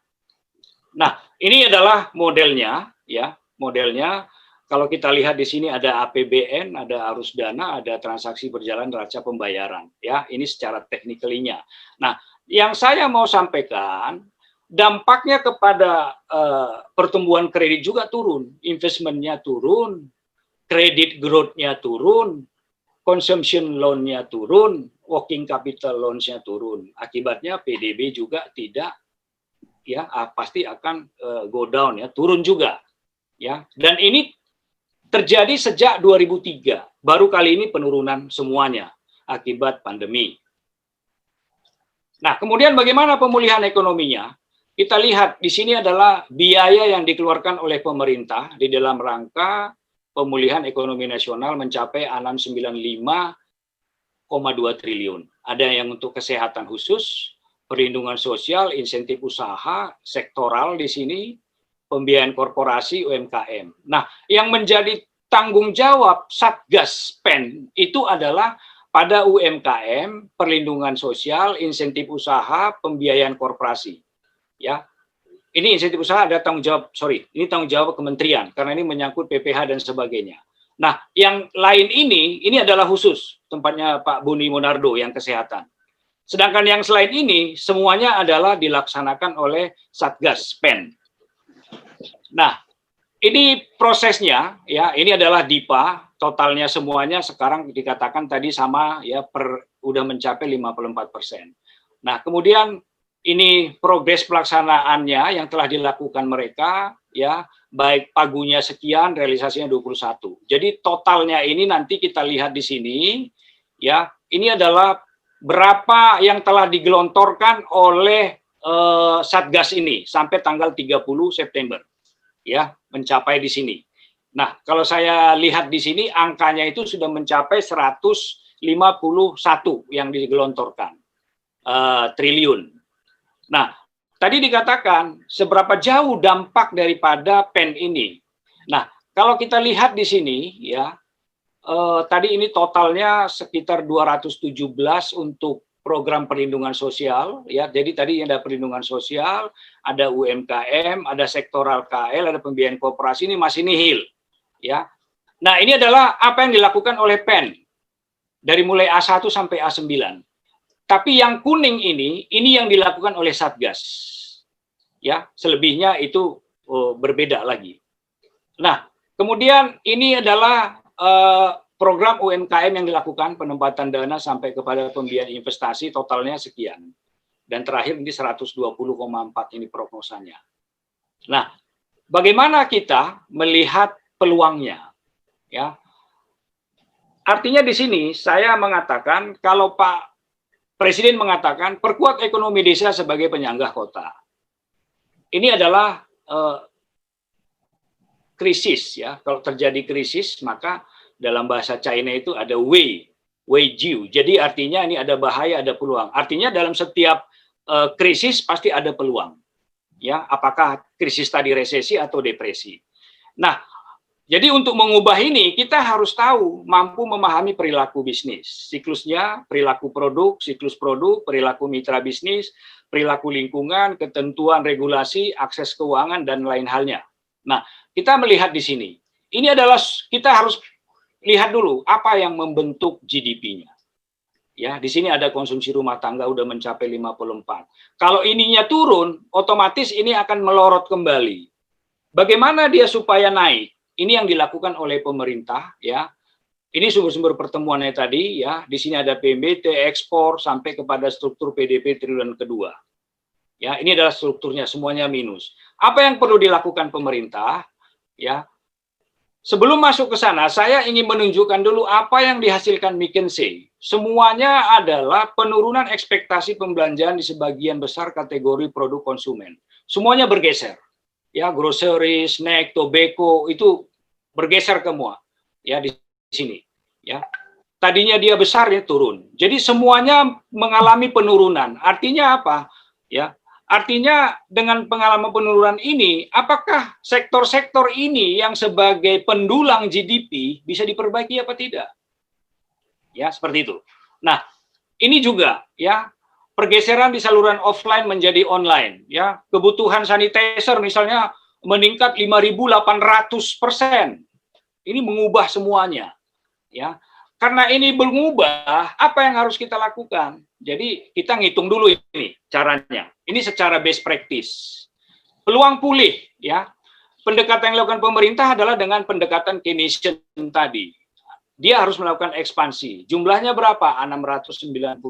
Nah, ini adalah modelnya, ya, modelnya. Kalau kita lihat di sini ada APBN, ada arus dana, ada transaksi berjalan neraca pembayaran, ya. Ini secara teknikalinya. Nah, yang saya mau sampaikan, dampaknya kepada pertumbuhan kredit juga turun, investmentnya turun, kredit growth-nya turun, consumption loan-nya turun, working capital loans-nya turun. Akibatnya PDB juga tidak, ya, pasti akan go down, ya, turun juga, ya. Dan ini terjadi sejak 2003, baru kali ini penurunan semuanya akibat pandemi. Nah, kemudian bagaimana pemulihan ekonominya? Kita lihat di sini adalah biaya yang dikeluarkan oleh pemerintah di dalam rangka pemulihan ekonomi nasional mencapai 695,2 triliun. Ada yang untuk kesehatan khusus, perlindungan sosial, insentif usaha, sektoral di sini, pembiayaan korporasi, UMKM. Nah, yang menjadi tanggung jawab Satgas PEN itu adalah pada UMKM, perlindungan sosial, insentif usaha, pembiayaan korporasi. Ya. Ini insentif usaha ada tanggung jawab, ini tanggung jawab kementerian, karena ini menyangkut PPH dan sebagainya. Nah, yang lain ini adalah khusus, tempatnya Pak Buni Monardo yang kesehatan. Sedangkan yang selain ini, semuanya adalah dilaksanakan oleh Satgas PEN. Nah, ini prosesnya, ya, ini adalah DIPA, totalnya semuanya sekarang dikatakan tadi sama, ya, udah mencapai 54%. Nah, kemudian ini progres pelaksanaannya yang telah dilakukan mereka, ya, baik pagunya sekian, realisasinya 21. Jadi totalnya ini nanti kita lihat di sini, ya, ini adalah berapa yang telah digelontorkan oleh Satgas ini sampai tanggal 30 September, ya, mencapai di sini. Nah, kalau saya lihat di sini angkanya itu sudah mencapai 151 yang digelontorkan triliun. Nah, tadi dikatakan seberapa jauh dampak daripada PEN ini. Nah, kalau kita lihat di sini, ya, tadi ini totalnya sekitar 217 untuk program perlindungan sosial, ya. Jadi tadi ada perlindungan sosial, ada UMKM, ada sektoral KL, ada pembiayaan koperasi, ini masih nihil, ya. Nah, ini adalah apa yang dilakukan oleh PEN dari mulai A1 sampai A9. Tapi yang kuning ini yang dilakukan oleh Satgas, ya. Selebihnya itu berbeda lagi. Nah, kemudian ini adalah program UMKM yang dilakukan, penempatan dana sampai kepada pembiayaan investasi, totalnya sekian. Dan terakhir ini 120,4 ini prognosanya. Nah, bagaimana kita melihat peluangnya? Ya, artinya di sini saya mengatakan, kalau Pak Presiden mengatakan perkuat ekonomi desa sebagai penyangga kota. Ini adalah krisis, ya. Kalau terjadi krisis, maka dalam bahasa China itu ada wei jiu. Jadi artinya ini ada bahaya, ada peluang. Artinya dalam setiap krisis pasti ada peluang. Ya, apakah krisis tadi resesi atau depresi. Nah, jadi untuk mengubah ini kita harus tahu, mampu memahami perilaku bisnis, siklusnya, perilaku produk, siklus produk, perilaku mitra bisnis, perilaku lingkungan, ketentuan regulasi, akses keuangan dan lain halnya. Nah, kita melihat di sini. Ini adalah kita harus lihat dulu apa yang membentuk GDP-nya. Ya, di sini ada konsumsi rumah tangga udah mencapai 54. Kalau ininya turun, otomatis ini akan melorot kembali. Bagaimana dia supaya naik? Ini yang dilakukan oleh pemerintah, ya. Ini sumber-sumber pertemuannya tadi, ya. Di sini ada PMBT, ekspor sampai kepada struktur PDB triwulan kedua. Ya, ini adalah strukturnya, semuanya minus. Apa yang perlu dilakukan pemerintah? Ya. Sebelum masuk ke sana, saya ingin menunjukkan dulu apa yang dihasilkan McKinsey. Semuanya adalah penurunan ekspektasi pembelanjaan di sebagian besar kategori produk konsumen. Semuanya bergeser. Ya, grocery, snack, tobacco itu bergeser semua. Ya, di sini. Ya. Tadinya dia besar, ya turun. Jadi semuanya mengalami penurunan. Artinya apa? Ya. Artinya dengan pengalaman penurunan ini, apakah sektor-sektor ini yang sebagai pendulang GDP bisa diperbaiki apa tidak? Ya, seperti itu. Nah, ini juga ya pergeseran di saluran offline menjadi online. Ya, kebutuhan sanitizer misalnya meningkat 5.800%. Ini mengubah semuanya. Ya, karena ini mengubah, apa yang harus kita lakukan? Jadi kita ngitung dulu ini caranya. Ini secara best practice. Peluang pulih, ya. Pendekatan yang dilakukan pemerintah adalah dengan pendekatan Keynesian tadi. Dia harus melakukan ekspansi. Jumlahnya berapa? 695,2.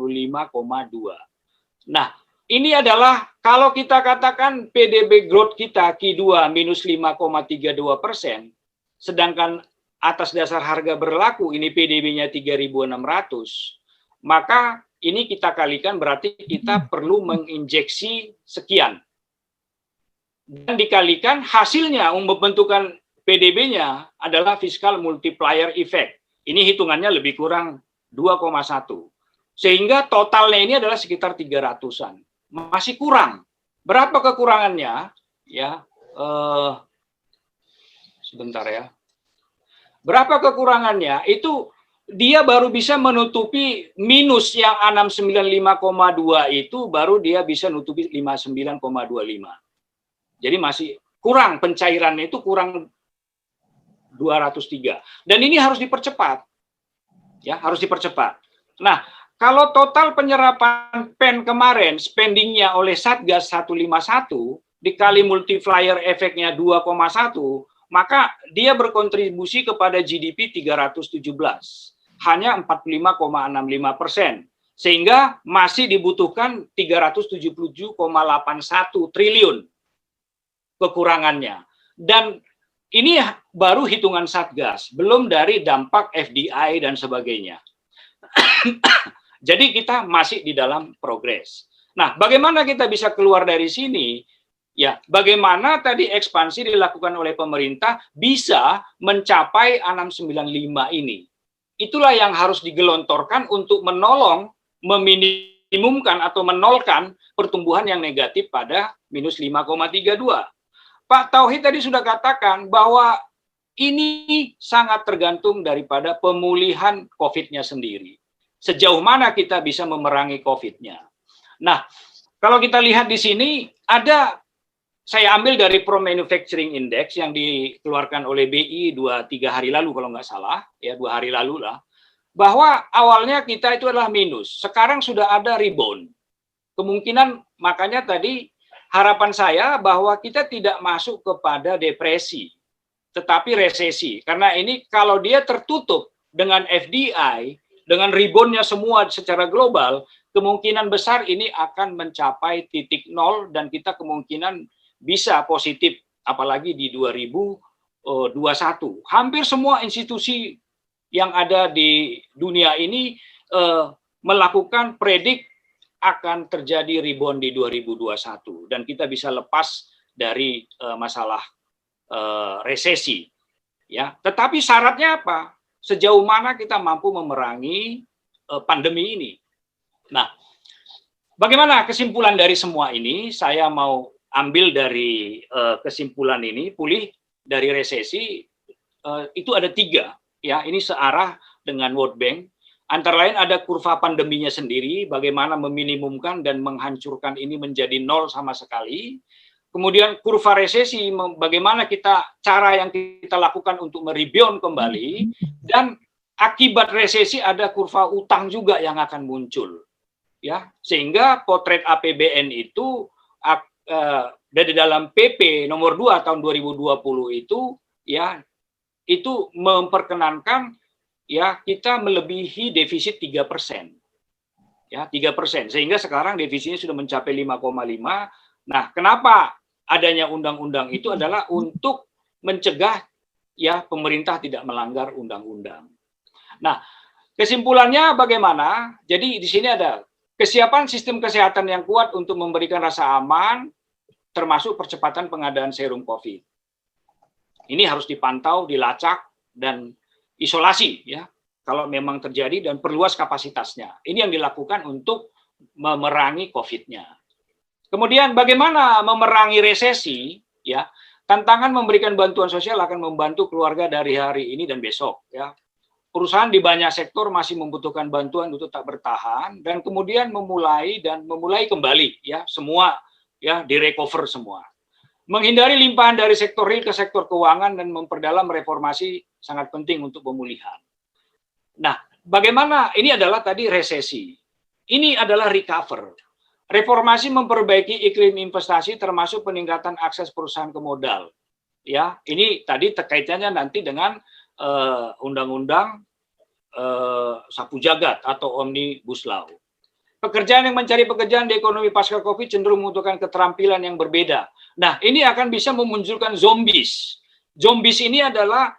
Nah, ini adalah kalau kita katakan PDB growth kita Q2 minus 5,32%, sedangkan atas dasar harga berlaku ini PDB-nya 3.600, maka ini kita kalikan berarti kita perlu menginjeksi sekian. Dan dikalikan hasilnya membentukkan PDB-nya adalah fiscal multiplier effect. Ini hitungannya lebih kurang 2,1. Sehingga totalnya ini adalah sekitar 300-an. Masih kurang. Berapa kekurangannya? Ya, sebentar ya. Berapa kekurangannya? Itu dia baru bisa menutupi minus yang 695,2 itu, baru dia bisa nutupi 59,25. Jadi masih kurang, pencairannya itu kurang 203. Dan ini harus dipercepat. Ya, harus dipercepat. Nah, kalau total penyerapan PEN kemarin, spendingnya oleh Satgas 151, dikali multiplier efeknya 2,1, maka dia berkontribusi kepada GDP 317. Hanya 45,65%. Sehingga masih dibutuhkan 377,81 triliun kekurangannya. Dan ini baru hitungan Satgas, belum dari dampak FDI dan sebagainya. Jadi kita masih di dalam progres. Nah, bagaimana kita bisa keluar dari sini? Ya, bagaimana tadi ekspansi dilakukan oleh pemerintah bisa mencapai 695 ini? Itulah yang harus digelontorkan untuk menolong, meminimumkan atau menolkan pertumbuhan yang negatif pada minus 5,32. Pak Tauhid tadi sudah katakan bahwa ini sangat tergantung daripada pemulihan COVID-nya sendiri. sejauh mana kita bisa memerangi COVID-nya. Nah, kalau kita lihat di sini, saya ambil dari Pro Manufacturing Index yang dikeluarkan oleh BI 2-3 hari lalu kalau nggak salah, ya 2 hari lalu lah, bahwa awalnya kita itu adalah minus, sekarang sudah ada rebound. Kemungkinan, makanya tadi harapan saya bahwa kita tidak masuk kepada depresi, tetapi resesi. Karena ini kalau dia tertutup dengan FDI, dengan reboundnya semua secara global, kemungkinan besar ini akan mencapai titik nol dan kita kemungkinan bisa positif, apalagi di 2021. Hampir semua institusi yang ada di dunia ini melakukan predik akan terjadi rebound di 2021 dan kita bisa lepas dari masalah resesi. Ya, tetapi syaratnya apa? Sejauh mana kita mampu memerangi pandemi ini? Nah, bagaimana kesimpulan dari semua ini? Saya mau ambil dari kesimpulan ini, pulih dari resesi, itu ada 3, ya, ini searah dengan World Bank. Antara lain ada kurva pandeminya sendiri, bagaimana meminimumkan dan menghancurkan ini menjadi nol sama sekali. Kemudian kurva resesi, bagaimana cara yang kita lakukan untuk merebound kembali, dan akibat resesi ada kurva utang juga yang akan muncul. Ya, sehingga potret APBN itu dari dalam PP nomor 2 tahun 2020 itu ya itu memperkenankan ya kita melebihi defisit 3%. Ya, 3%. Sehingga sekarang defisitnya sudah mencapai 5,5. Nah, kenapa adanya undang-undang itu adalah untuk mencegah ya pemerintah tidak melanggar undang-undang. Nah, kesimpulannya bagaimana? Jadi di sini ada kesiapan sistem kesehatan yang kuat untuk memberikan rasa aman, termasuk percepatan pengadaan serum COVID. Ini harus dipantau, dilacak, dan isolasi, ya, kalau memang terjadi, dan perluas kapasitasnya. Ini yang dilakukan untuk memerangi COVID-nya. Kemudian bagaimana memerangi resesi? Ya, tantangan memberikan bantuan sosial akan membantu keluarga dari hari ini dan besok. Ya, perusahaan di banyak sektor masih membutuhkan bantuan untuk tak bertahan dan kemudian memulai kembali, ya, semua ya direcover semua. Menghindari limpahan dari sektor real ke sektor keuangan dan memperdalam reformasi sangat penting untuk pemulihan. Nah, bagaimana ini adalah tadi resesi. Ini adalah recover. Reformasi memperbaiki iklim investasi termasuk peningkatan akses perusahaan ke modal. Ya, ini tadi terkaitannya nanti dengan undang-undang sapu jagat atau Omnibus Law. Pekerjaan yang mencari pekerjaan di ekonomi pasca COVID cenderung membutuhkan keterampilan yang berbeda. Nah, ini akan bisa memunculkan zombies. Zombies ini adalah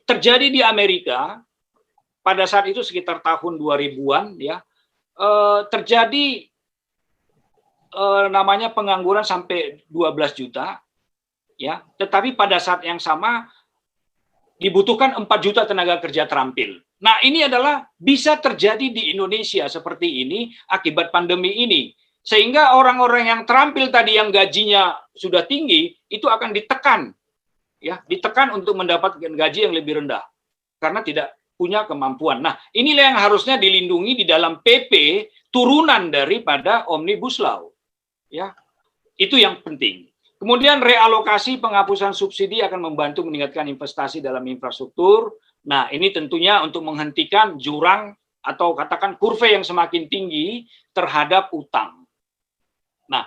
terjadi di Amerika pada saat itu sekitar tahun 2000-an, ya. Terjadi namanya pengangguran sampai 12 juta, ya. Tetapi pada saat yang sama dibutuhkan 4 juta tenaga kerja terampil. Nah, ini adalah bisa terjadi di Indonesia seperti ini akibat pandemi ini. Sehingga orang-orang yang terampil tadi yang gajinya sudah tinggi, itu akan ditekan. Ya, ditekan untuk mendapatkan gaji yang lebih rendah. Karena tidak punya kemampuan. Nah, inilah yang harusnya dilindungi di dalam PP turunan daripada Omnibus Law. Ya, itu yang penting. Kemudian realokasi penghapusan subsidi akan membantu meningkatkan investasi dalam infrastruktur. Nah, ini tentunya untuk menghentikan jurang atau katakan kurva yang semakin tinggi terhadap utang. Nah,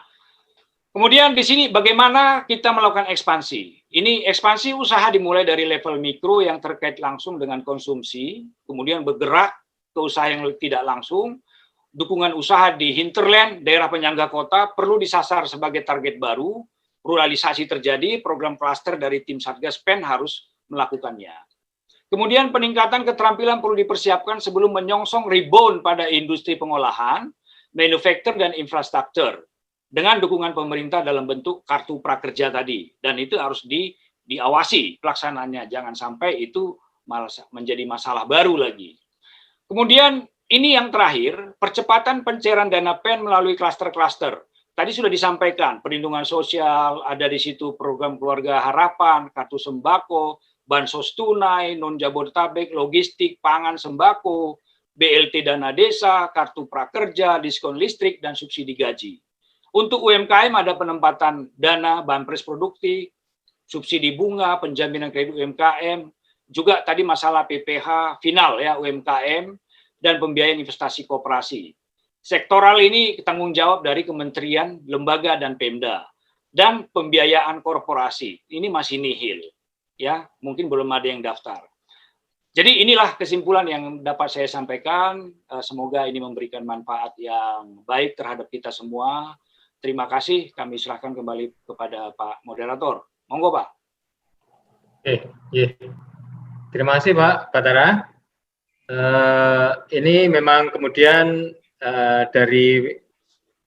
kemudian di sini bagaimana kita melakukan ekspansi. Ini ekspansi usaha dimulai dari level mikro yang terkait langsung dengan konsumsi, kemudian bergerak ke usaha yang tidak langsung. Dukungan usaha di hinterland, daerah penyangga kota perlu disasar sebagai target baru. Ruralisasi terjadi, program klaster dari tim Satgas PEN harus melakukannya. Kemudian peningkatan keterampilan perlu dipersiapkan sebelum menyongsong rebound pada industri pengolahan, manufaktur dan infrastruktur dengan dukungan pemerintah dalam bentuk kartu prakerja tadi. Dan itu harus diawasi pelaksanaannya, jangan sampai itu menjadi masalah baru lagi. Kemudian ini yang terakhir, percepatan pencairan dana PEN melalui klaster-klaster. Tadi sudah disampaikan, perlindungan sosial, ada di situ program keluarga harapan, kartu sembako, bansos tunai, non Jabodetabek, logistik, pangan, sembako, BLT dana desa, kartu prakerja, diskon listrik, dan subsidi gaji. Untuk UMKM ada penempatan dana, banpres produktif, subsidi bunga, penjaminan kredit UMKM, juga tadi masalah PPH final ya UMKM, dan pembiayaan investasi koperasi. Sektoral ini tanggung jawab dari kementerian, lembaga, dan Pemda. Dan pembiayaan korporasi ini masih nihil, ya mungkin belum ada yang daftar. Jadi inilah kesimpulan yang dapat saya sampaikan. Semoga ini memberikan manfaat yang baik terhadap kita semua. Terima kasih. Kami serahkan kembali kepada Pak Moderator. Monggo Pak. Terima kasih Pak Batara. Ini memang kemudian dari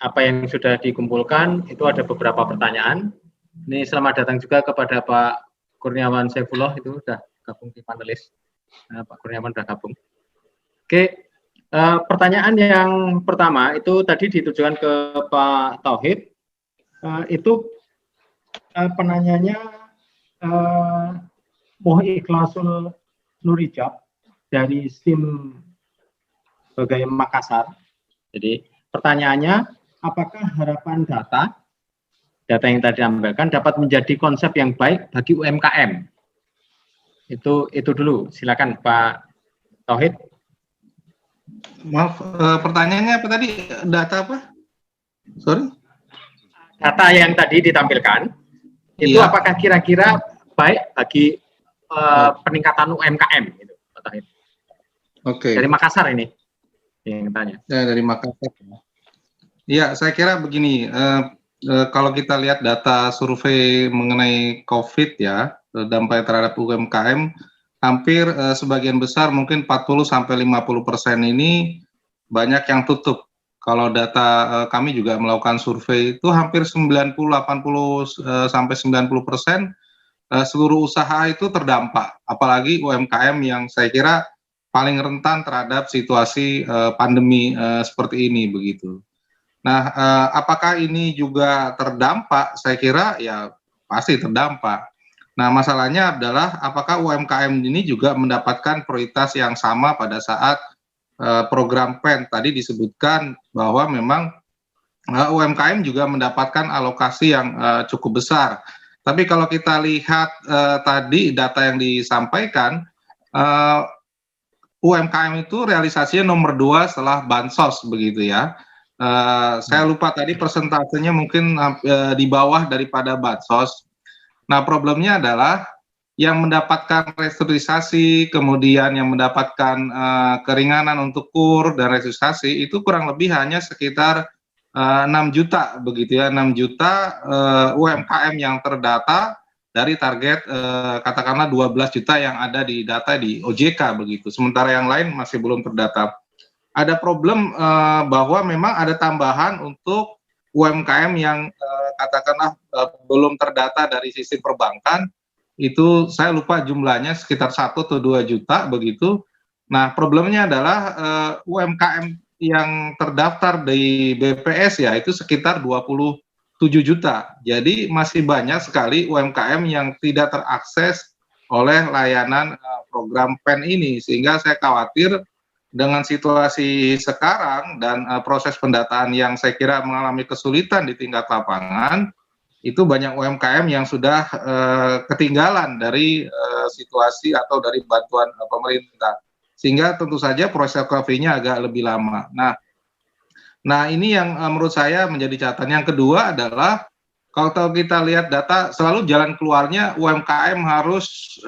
apa yang sudah dikumpulkan itu ada beberapa pertanyaan. Ini selamat datang juga kepada Pak Kurniawan Saifullah, itu sudah gabung di panelis. Pak Kurniawan sudah gabung. Oke, pertanyaan yang pertama itu tadi ditujukan ke Pak Tauhid. Itu penanyanya Muhikhlasul Nurijab dari SIM sebagai Makassar. Jadi pertanyaannya, apakah harapan data yang tadi disampaikan dapat menjadi konsep yang baik bagi UMKM? Itu dulu, silakan Pak Tauhid. Maaf, pertanyaannya apa tadi? Data apa? Sorry? Data yang tadi ditampilkan, itu apakah kira-kira baik bagi peningkatan UMKM? Gitu, Pak Tauhid. Oke. Dari Makassar ini yang tanya. Ya, dari Makassar. Ya, saya kira begini, kalau kita lihat data survei mengenai COVID ya, dampak terhadap UMKM, hampir sebagian besar mungkin 40-50% ini banyak yang tutup. Kalau data kami juga melakukan survei itu hampir 90-80 sampai 90% seluruh usaha itu terdampak. Apalagi UMKM yang saya kira paling rentan terhadap situasi pandemi seperti ini begitu. Nah, apakah ini juga terdampak? Saya kira ya pasti terdampak. Nah, masalahnya adalah apakah UMKM ini juga mendapatkan prioritas yang sama pada saat program PEN tadi disebutkan bahwa memang UMKM juga mendapatkan alokasi yang cukup besar. Tapi kalau kita lihat tadi data yang disampaikan, UMKM itu realisasinya nomor 2 setelah bansos begitu ya. Saya lupa tadi persentasenya mungkin di bawah daripada bansos. Nah, problemnya adalah yang mendapatkan restrukturisasi, kemudian yang mendapatkan keringanan untuk KUR dan restrukturisasi itu kurang lebih hanya sekitar 6 juta begitu ya, 6 juta UMKM yang terdata dari target katakanlah 12 juta yang ada di data di OJK begitu. Sementara yang lain masih belum terdata. Ada problem bahwa memang ada tambahan untuk UMKM yang katakanlah belum terdata dari sistem perbankan, itu saya lupa jumlahnya sekitar 1 atau 2 juta begitu. Nah, problemnya adalah UMKM yang terdaftar di BPS ya itu sekitar 27 juta. Jadi masih banyak sekali UMKM yang tidak terakses oleh layanan program PEN ini, sehingga saya khawatir dengan situasi sekarang dan proses pendataan yang saya kira mengalami kesulitan di tingkat lapangan, itu banyak UMKM yang sudah ketinggalan dari situasi atau dari bantuan pemerintah. Sehingga tentu saja proses recovery-nya agak lebih lama. Nah ini yang menurut saya menjadi catatan. Yang kedua adalah, kalau kita lihat data, selalu jalan keluarnya UMKM harus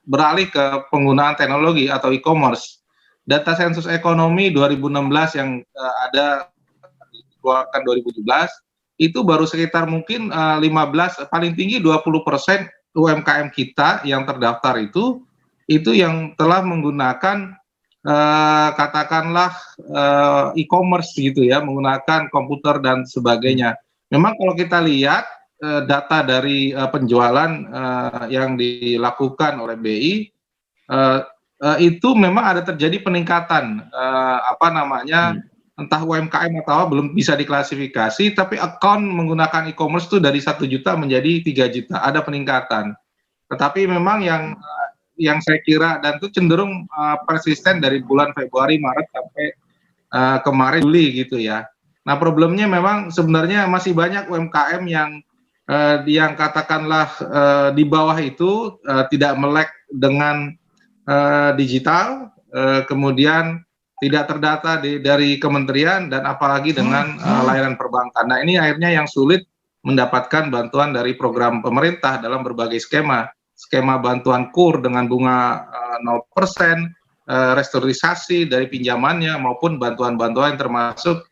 beralih ke penggunaan teknologi atau e-commerce. Data sensus ekonomi 2016 yang ada dikeluarkan 2017 itu baru sekitar mungkin 15 paling tinggi 20% UMKM kita yang terdaftar itu yang telah menggunakan katakanlah e-commerce gitu ya, menggunakan komputer dan sebagainya. Memang kalau kita lihat data dari penjualan yang dilakukan oleh BI itu memang ada terjadi peningkatan entah UMKM atau belum bisa diklasifikasi, tapi account menggunakan e-commerce itu dari 1 juta menjadi 3 juta, ada peningkatan. Tetapi memang yang yang saya kira dan itu cenderung persisten dari bulan Februari, Maret sampai kemarin Juli gitu ya. Nah problemnya memang sebenarnya masih banyak UMKM yang katakanlah di bawah itu tidak melek dengan digital, kemudian tidak terdata dari kementerian dan apalagi dengan layanan perbankan. Nah ini akhirnya yang sulit mendapatkan bantuan dari program pemerintah dalam berbagai skema bantuan KUR dengan bunga 0%, restrukturisasi dari pinjamannya maupun bantuan-bantuan termasuk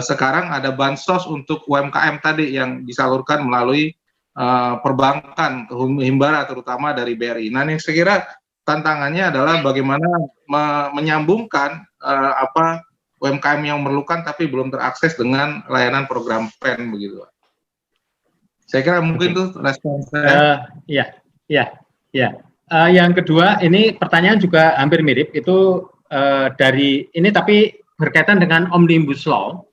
sekarang ada bansos untuk UMKM tadi yang disalurkan melalui perbankan himbara terutama dari BRI. Nah ini saya kira tantangannya adalah bagaimana menyambungkan UMKM yang memerlukan tapi belum terakses dengan layanan program PEN begitu. Saya kira mungkin itu respon saya. Yang kedua, ini pertanyaan juga hampir mirip, itu dari ini tapi berkaitan dengan Omnibus Law,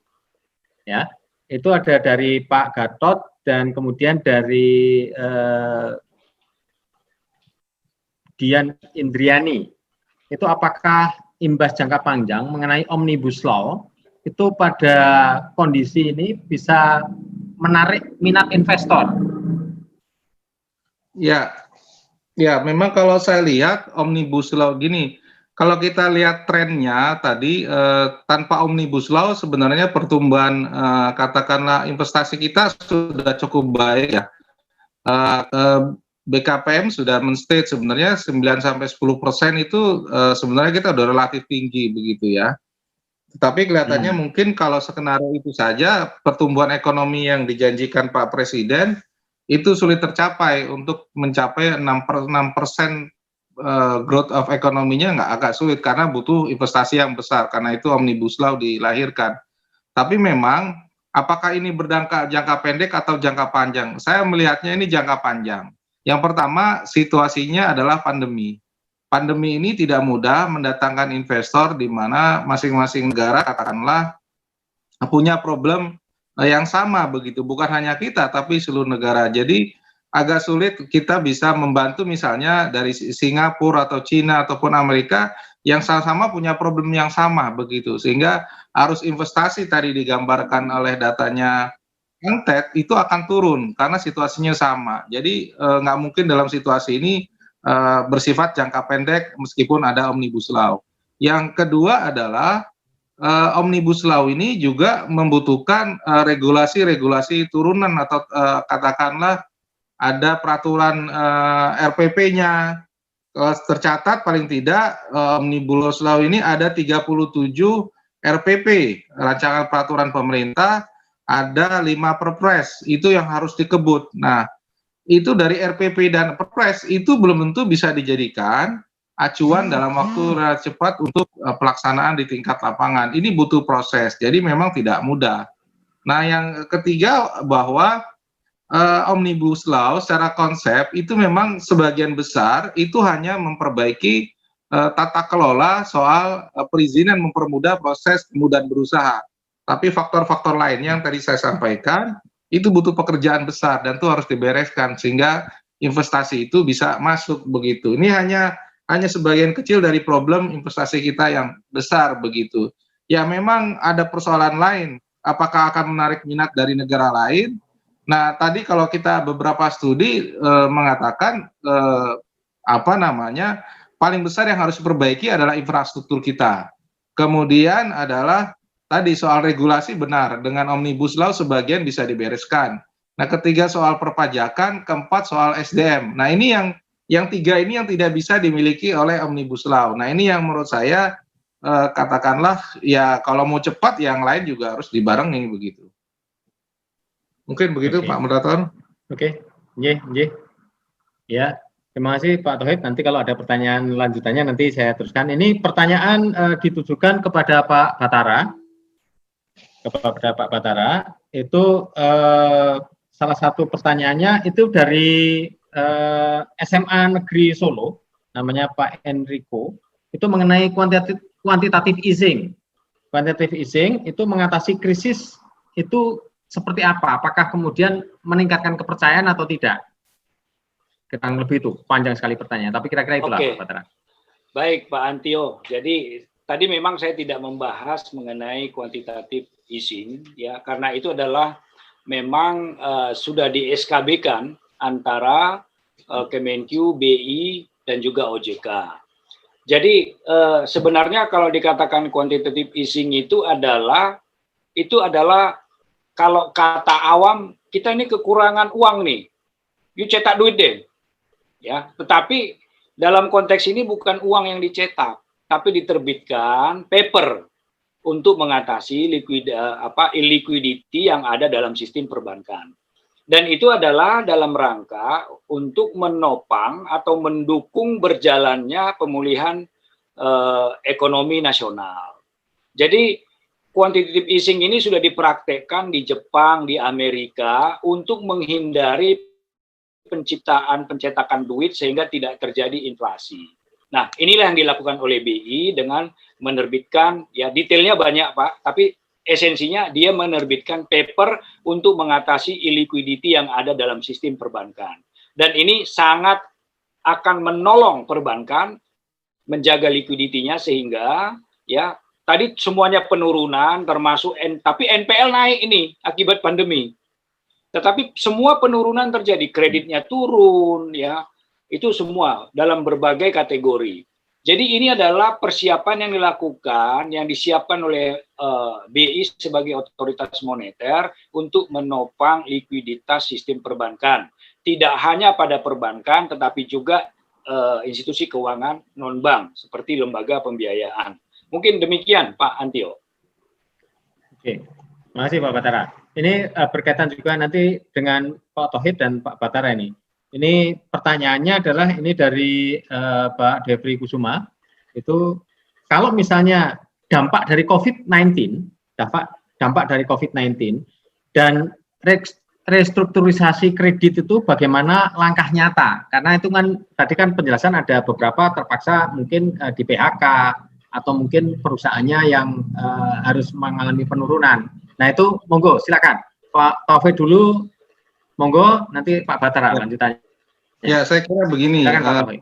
ya, itu ada dari Pak Gatot dan kemudian dari Dian Indriani. Itu apakah imbas jangka panjang mengenai Omnibus Law itu pada kondisi ini bisa menarik minat investor? Ya, memang kalau saya lihat Omnibus Law gini, kalau kita lihat trennya tadi tanpa Omnibus Law sebenarnya pertumbuhan katakanlah investasi kita sudah cukup baik ya. BKPM sudah men-state sebenarnya 9-10% itu sebenarnya kita udah relatif tinggi begitu ya. Tetapi kelihatannya mungkin kalau skenario itu saja pertumbuhan ekonomi yang dijanjikan Pak Presiden itu sulit tercapai. Untuk mencapai 6% growth of ekonominya agak sulit karena butuh investasi yang besar, karena itu Omnibus Law dilahirkan. Tapi memang apakah ini jangka pendek atau jangka panjang? Saya melihatnya ini jangka panjang. Yang pertama, situasinya adalah pandemi. Pandemi ini tidak mudah mendatangkan investor di mana masing-masing negara katakanlah punya problem yang sama begitu, bukan hanya kita tapi seluruh negara. Jadi agak sulit kita bisa membantu misalnya dari Singapura atau Cina ataupun Amerika yang sama-sama punya problem yang sama begitu, sehingga arus investasi tadi digambarkan oleh datanya Ted itu akan turun karena situasinya sama. Jadi nggak mungkin dalam situasi ini bersifat jangka pendek meskipun ada Omnibus Law. Yang kedua adalah Omnibus Law ini juga membutuhkan regulasi-regulasi turunan atau katakanlah ada peraturan RPP-nya. Tercatat paling tidak Omnibus Law ini ada 37 RPP, rancangan peraturan pemerintah, ada 5 perpres, itu yang harus dikebut. Nah, itu dari RPP dan perpres itu belum tentu bisa dijadikan acuan dalam waktu relatif cepat untuk pelaksanaan di tingkat lapangan. Ini butuh proses, jadi memang tidak mudah. Nah, yang ketiga bahwa Omnibus Law secara konsep itu memang sebagian besar itu hanya memperbaiki tata kelola soal perizinan, mempermudah proses kemudahan berusaha. Tapi faktor-faktor lain yang tadi saya sampaikan itu butuh pekerjaan besar dan itu harus dibereskan sehingga investasi itu bisa masuk begitu. Ini hanya sebagian kecil dari problem investasi kita yang besar begitu. Ya memang ada persoalan lain, apakah akan menarik minat dari negara lain? Nah tadi kalau kita beberapa studi mengatakan paling besar yang harus diperbaiki adalah infrastruktur kita. Kemudian adalah tadi soal regulasi, benar, dengan Omnibus Law sebagian bisa dibereskan. Nah ketiga soal perpajakan, keempat soal SDM. Nah ini yang tiga ini yang tidak bisa dimiliki oleh Omnibus Law. Nah ini yang menurut saya katakanlah ya kalau mau cepat yang lain juga harus dibarengi begitu. Mungkin begitu Pak Moderator. Ya, terima kasih Pak Tauhid. Nanti kalau ada pertanyaan lanjutannya nanti saya teruskan. Ini pertanyaan ditujukan kepada Pak Batara. Kepada Pak Batara, itu salah satu pertanyaannya itu dari SMA Negeri Solo, namanya Pak Enrico, itu mengenai quantitative easing. Quantitative easing itu mengatasi krisis itu seperti apa? Apakah kemudian meningkatkan kepercayaan atau tidak? kurang lebih itu panjang sekali pertanyaan, tapi kira-kira itulah Pak Batara. Baik Pak Antio, jadi tadi memang saya tidak membahas mengenai kuantitatif easing ya, karena itu adalah memang sudah di SKB-kan antara Kemenq, BI dan juga OJK. Jadi sebenarnya kalau dikatakan quantitative easing itu adalah kalau kata awam kita ini kekurangan uang nih, you cetak duit deh, ya. Tetapi dalam konteks ini bukan uang yang dicetak, tapi diterbitkan paper untuk mengatasi illiquidity yang ada dalam sistem perbankan. Dan itu adalah dalam rangka untuk menopang atau mendukung berjalannya pemulihan ekonomi nasional. Jadi quantitative easing ini sudah dipraktekkan di Jepang, di Amerika untuk menghindari pencetakan duit sehingga tidak terjadi inflasi. Nah, inilah yang dilakukan oleh BI dengan menerbitkan, ya detailnya banyak Pak, tapi esensinya dia menerbitkan paper untuk mengatasi illiquidity yang ada dalam sistem perbankan. Dan ini sangat akan menolong perbankan menjaga likuiditinya sehingga ya tadi semuanya penurunan termasuk tapi NPL naik ini akibat pandemi. Tetapi semua penurunan terjadi, kreditnya turun ya. Itu semua dalam berbagai kategori. Jadi ini adalah persiapan yang dilakukan, yang disiapkan oleh BI sebagai otoritas moneter untuk menopang likuiditas sistem perbankan. Tidak hanya pada perbankan, tetapi juga institusi keuangan non-bank, seperti lembaga pembiayaan. Mungkin demikian, Pak Antio. Oke, terima kasih Pak Batara. Ini berkaitan juga nanti dengan Pak Tauhid dan Pak Batara ini. Ini pertanyaannya adalah ini dari Pak Devri Kusuma, itu kalau misalnya dampak dari COVID-19, dampak dari COVID-19 dan restrukturisasi kredit itu bagaimana langkah nyata? Karena itu kan tadi kan penjelasan ada beberapa terpaksa mungkin di PHK atau mungkin perusahaannya yang harus mengalami penurunan. Nah itu monggo silakan Pak Taufik dulu. Monggo, nanti Pak Batara lanjutannya. Ya, saya kira begini. Silakan,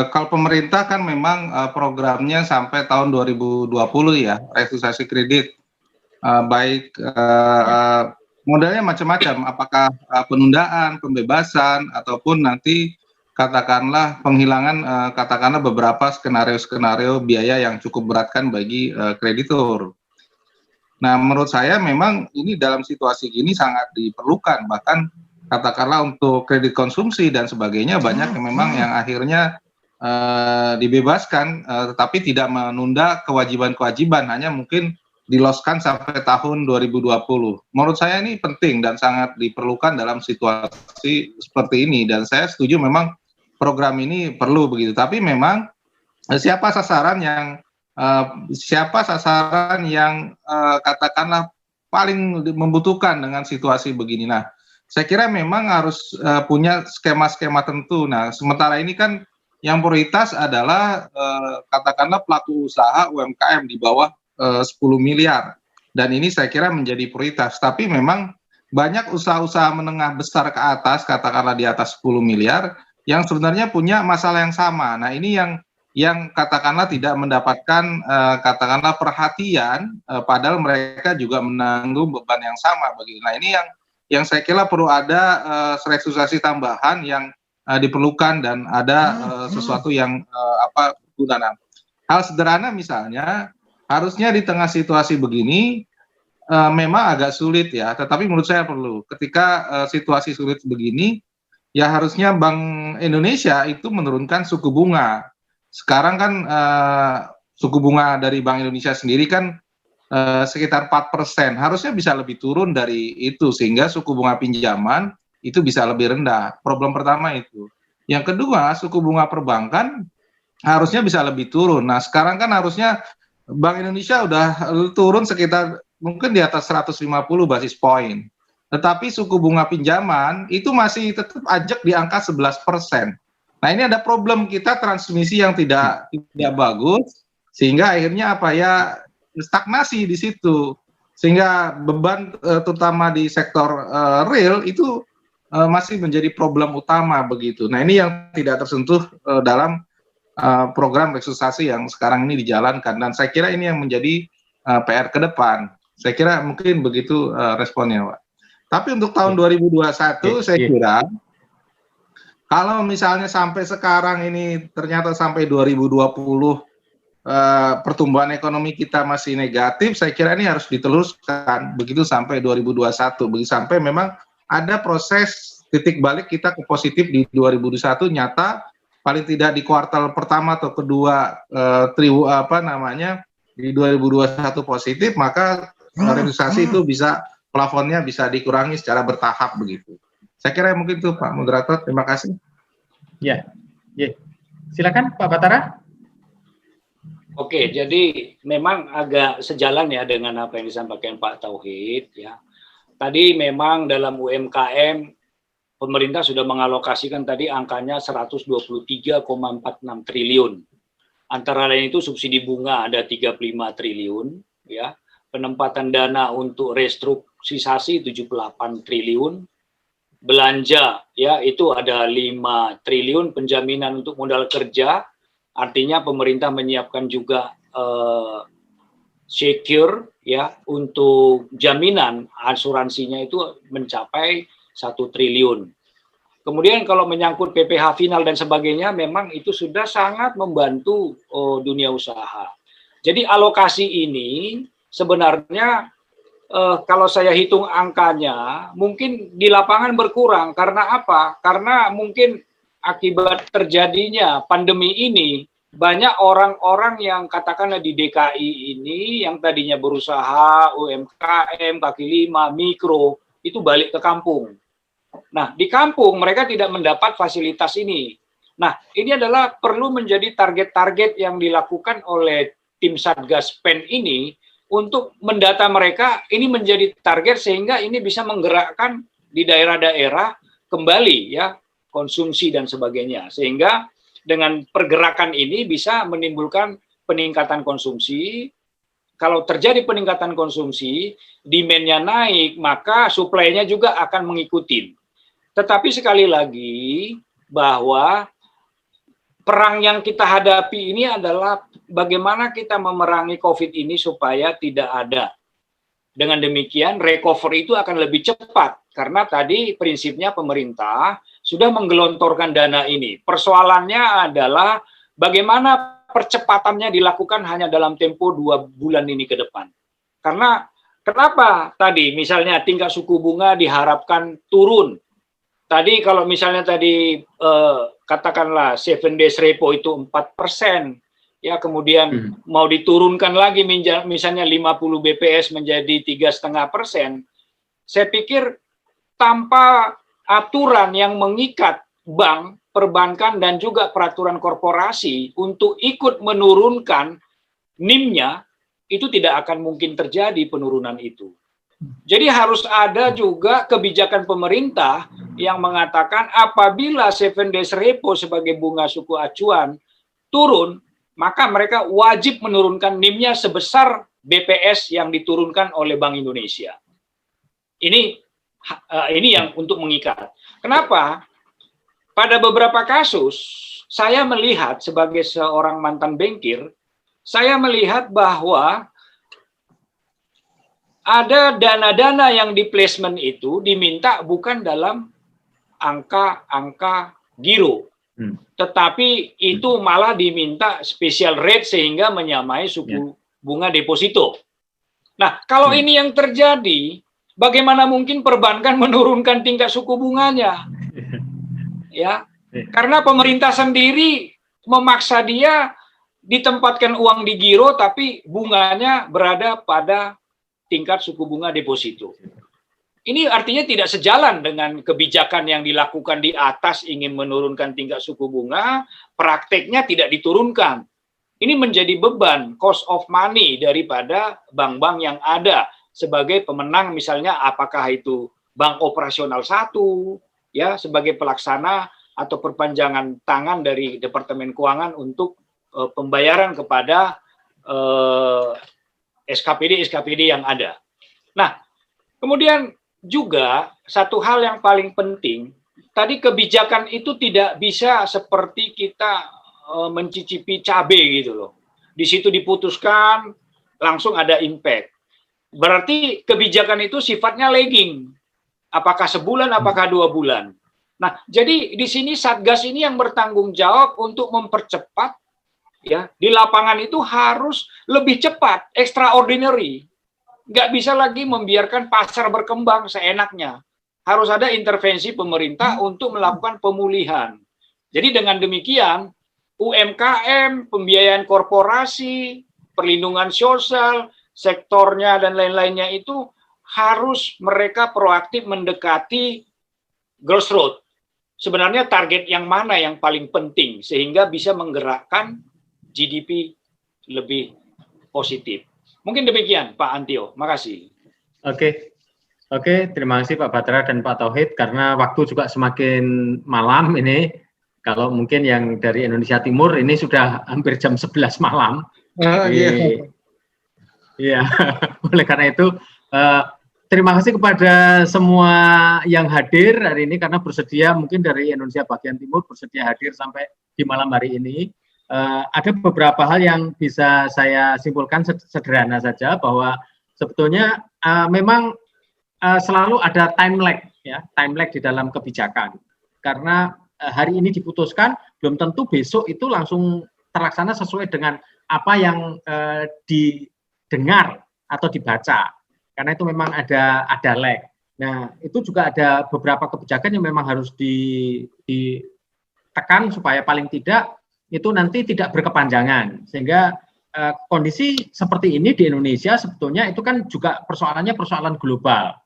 kalau pemerintah kan memang programnya sampai tahun 2020 ya, restrukturisasi kredit. Modalnya macam-macam, apakah penundaan, pembebasan, ataupun nanti katakanlah penghilangan katakanlah beberapa skenario-skenario biaya yang cukup beratkan bagi kreditur. Nah, menurut saya memang ini dalam situasi gini sangat diperlukan, bahkan katakanlah untuk kredit konsumsi dan sebagainya banyak yang memang yang akhirnya dibebaskan, tetapi tidak menunda kewajiban-kewajiban, hanya mungkin diloskan sampai tahun 2020. Menurut saya ini penting dan sangat diperlukan dalam situasi seperti ini, dan saya setuju memang program ini perlu begitu. Tapi memang siapa sasaran yang katakanlah paling membutuhkan dengan situasi begini. Nah, saya kira memang harus punya skema-skema tentu. Nah, sementara ini kan yang prioritas adalah katakanlah pelaku usaha UMKM di bawah 10 miliar. Dan ini saya kira menjadi prioritas. Tapi memang banyak usaha-usaha menengah besar ke atas, katakanlah di atas 10 miliar, yang sebenarnya punya masalah yang sama. Nah, ini yang katakanlah tidak mendapatkan katakanlah perhatian, padahal mereka juga menanggung beban yang sama begitu. Nah, ini yang saya kira perlu ada restrukturisasi tambahan yang diperlukan dan ada sesuatu yang guna. Hal sederhana misalnya, harusnya di tengah situasi begini memang agak sulit ya, tetapi menurut saya perlu. Ketika situasi sulit begini, ya harusnya Bank Indonesia itu menurunkan suku bunga. Sekarang kan suku bunga dari Bank Indonesia sendiri kan sekitar 4%. Harusnya bisa lebih turun dari itu sehingga suku bunga pinjaman itu bisa lebih rendah. Problem pertama itu. Yang kedua, suku bunga perbankan harusnya bisa lebih turun. Nah, sekarang kan harusnya Bank Indonesia udah turun sekitar mungkin di atas 150 basis poin. Tetapi suku bunga pinjaman itu masih tetap ajak di angka 11%. Nah, ini ada problem kita transmisi yang tidak bagus, sehingga akhirnya stagnasi di situ, sehingga beban terutama di sektor real itu masih menjadi problem utama begitu. Nah, ini yang tidak tersentuh dalam program restrukturisasi yang sekarang ini dijalankan, dan saya kira ini yang menjadi PR ke depan. Saya kira mungkin begitu responnya, Pak. Tapi untuk tahun 2021 saya kira kalau misalnya sampai sekarang ini ternyata sampai 2020 pertumbuhan ekonomi kita masih negatif, saya kira ini harus diteruskan begitu sampai 2021, begitu sampai memang ada proses titik balik kita ke positif di 2021 nyata, paling tidak di kuartal pertama atau kedua di 2021 positif, maka realisasi itu bisa plafonnya bisa dikurangi secara bertahap begitu. Saya kira mungkin itu Pak Moderator, terima kasih. Ya, silakan Pak Batara. Oke, jadi memang agak sejalan ya dengan apa yang disampaikan Pak Tauhid ya. Tadi memang dalam UMKM pemerintah sudah mengalokasikan tadi angkanya 123,46 triliun. Antara lain itu subsidi bunga ada 35 triliun ya. Penempatan dana untuk restrukturisasi 78 triliun. Belanja ya itu ada 5 triliun, penjaminan untuk modal kerja, artinya pemerintah menyiapkan juga secure ya untuk jaminan asuransinya itu mencapai 1 triliun. Kemudian kalau menyangkut PPh final dan sebagainya memang itu sudah sangat membantu dunia usaha. Jadi alokasi ini sebenarnya kalau saya hitung angkanya, mungkin di lapangan berkurang. Karena apa? Karena mungkin akibat terjadinya pandemi ini, banyak orang-orang yang katakanlah di DKI ini, yang tadinya berusaha, UMKM, kaki lima, mikro, itu balik ke kampung. Nah, di kampung mereka tidak mendapat fasilitas ini. Nah, ini adalah perlu menjadi target-target yang dilakukan oleh tim Satgas PEN ini, untuk mendata mereka ini menjadi target sehingga ini bisa menggerakkan di daerah-daerah kembali ya konsumsi dan sebagainya, sehingga dengan pergerakan ini bisa menimbulkan peningkatan konsumsi. Kalau terjadi peningkatan konsumsi, demand-nya naik, maka supply-nya juga akan mengikuti. Tetapi sekali lagi bahwa perang yang kita hadapi ini adalah bagaimana kita memerangi COVID ini supaya tidak ada. Dengan demikian, recovery itu akan lebih cepat. Karena tadi prinsipnya pemerintah sudah menggelontorkan dana ini. Persoalannya adalah bagaimana percepatannya dilakukan hanya dalam tempo 2 bulan ini ke depan. Karena kenapa tadi misalnya tingkat suku bunga diharapkan turun. Tadi kalau misalnya tadi katakanlah 7 days repo itu 4%, ya kemudian mau diturunkan lagi misalnya 50 BPS menjadi 3,5%, saya pikir tanpa aturan yang mengikat bank, perbankan dan juga peraturan korporasi untuk ikut menurunkan NIM-nya, itu tidak akan mungkin terjadi penurunan itu. Jadi harus ada juga kebijakan pemerintah yang mengatakan apabila 7 days repo sebagai bunga suku acuan turun, maka mereka wajib menurunkan NIM-nya sebesar BPS yang diturunkan oleh Bank Indonesia. Ini yang untuk mengikat. Kenapa? Pada beberapa kasus, saya melihat sebagai seorang mantan bankir, saya melihat bahwa ada dana-dana yang di placement itu diminta bukan dalam angka-angka giro, tetapi itu malah diminta special rate sehingga menyamai suku bunga deposito. Nah, kalau ini yang terjadi, bagaimana mungkin perbankan menurunkan tingkat suku bunganya? Ya, karena pemerintah sendiri memaksa dia ditempatkan uang di giro, tapi bunganya berada pada tingkat suku bunga deposito. Ini artinya tidak sejalan dengan kebijakan yang dilakukan di atas ingin menurunkan tingkat suku bunga, prakteknya tidak diturunkan. Ini menjadi beban, cost of money daripada bank-bank yang ada sebagai pemenang, misalnya apakah itu bank operasional 1, ya sebagai pelaksana atau perpanjangan tangan dari Departemen Keuangan untuk pembayaran kepada SKPD yang ada. Nah, kemudian juga satu hal yang paling penting, tadi kebijakan itu tidak bisa seperti kita mencicipi cabai gitu loh. Di situ diputuskan langsung ada impact. Berarti kebijakan itu sifatnya lagging. Apakah sebulan, apakah 2 bulan. Nah, jadi di sini Satgas ini yang bertanggung jawab untuk mempercepat, ya, di lapangan itu harus lebih cepat, extraordinary. Nggak bisa lagi membiarkan pasar berkembang seenaknya. Harus ada intervensi pemerintah untuk melakukan pemulihan. Jadi dengan demikian, UMKM, pembiayaan korporasi, perlindungan sosial, sektornya dan lain-lainnya itu harus mereka proaktif mendekati grassroots. Sebenarnya target yang mana yang paling penting sehingga bisa menggerakkan GDP lebih positif. Mungkin demikian Pak Antio, makasih. Oke, terima kasih Pak Batra dan Pak Tauhid, karena waktu juga semakin malam ini. Kalau mungkin yang dari Indonesia Timur ini sudah hampir jam 11 malam. Iya, oleh karena itu terima kasih kepada semua yang hadir hari ini karena bersedia, mungkin dari Indonesia bagian timur bersedia hadir sampai di malam hari ini. Ada beberapa hal yang bisa saya simpulkan sederhana saja, bahwa sebetulnya memang selalu ada time lag, ya, time lag di dalam kebijakan. Karena hari ini diputuskan, belum tentu besok itu langsung terlaksana sesuai dengan apa yang didengar atau dibaca, karena itu memang ada lag. Nah, itu juga ada beberapa kebijakan yang memang harus ditekan supaya paling tidak itu nanti tidak berkepanjangan, sehingga kondisi seperti ini di Indonesia sebetulnya itu kan juga persoalannya persoalan global.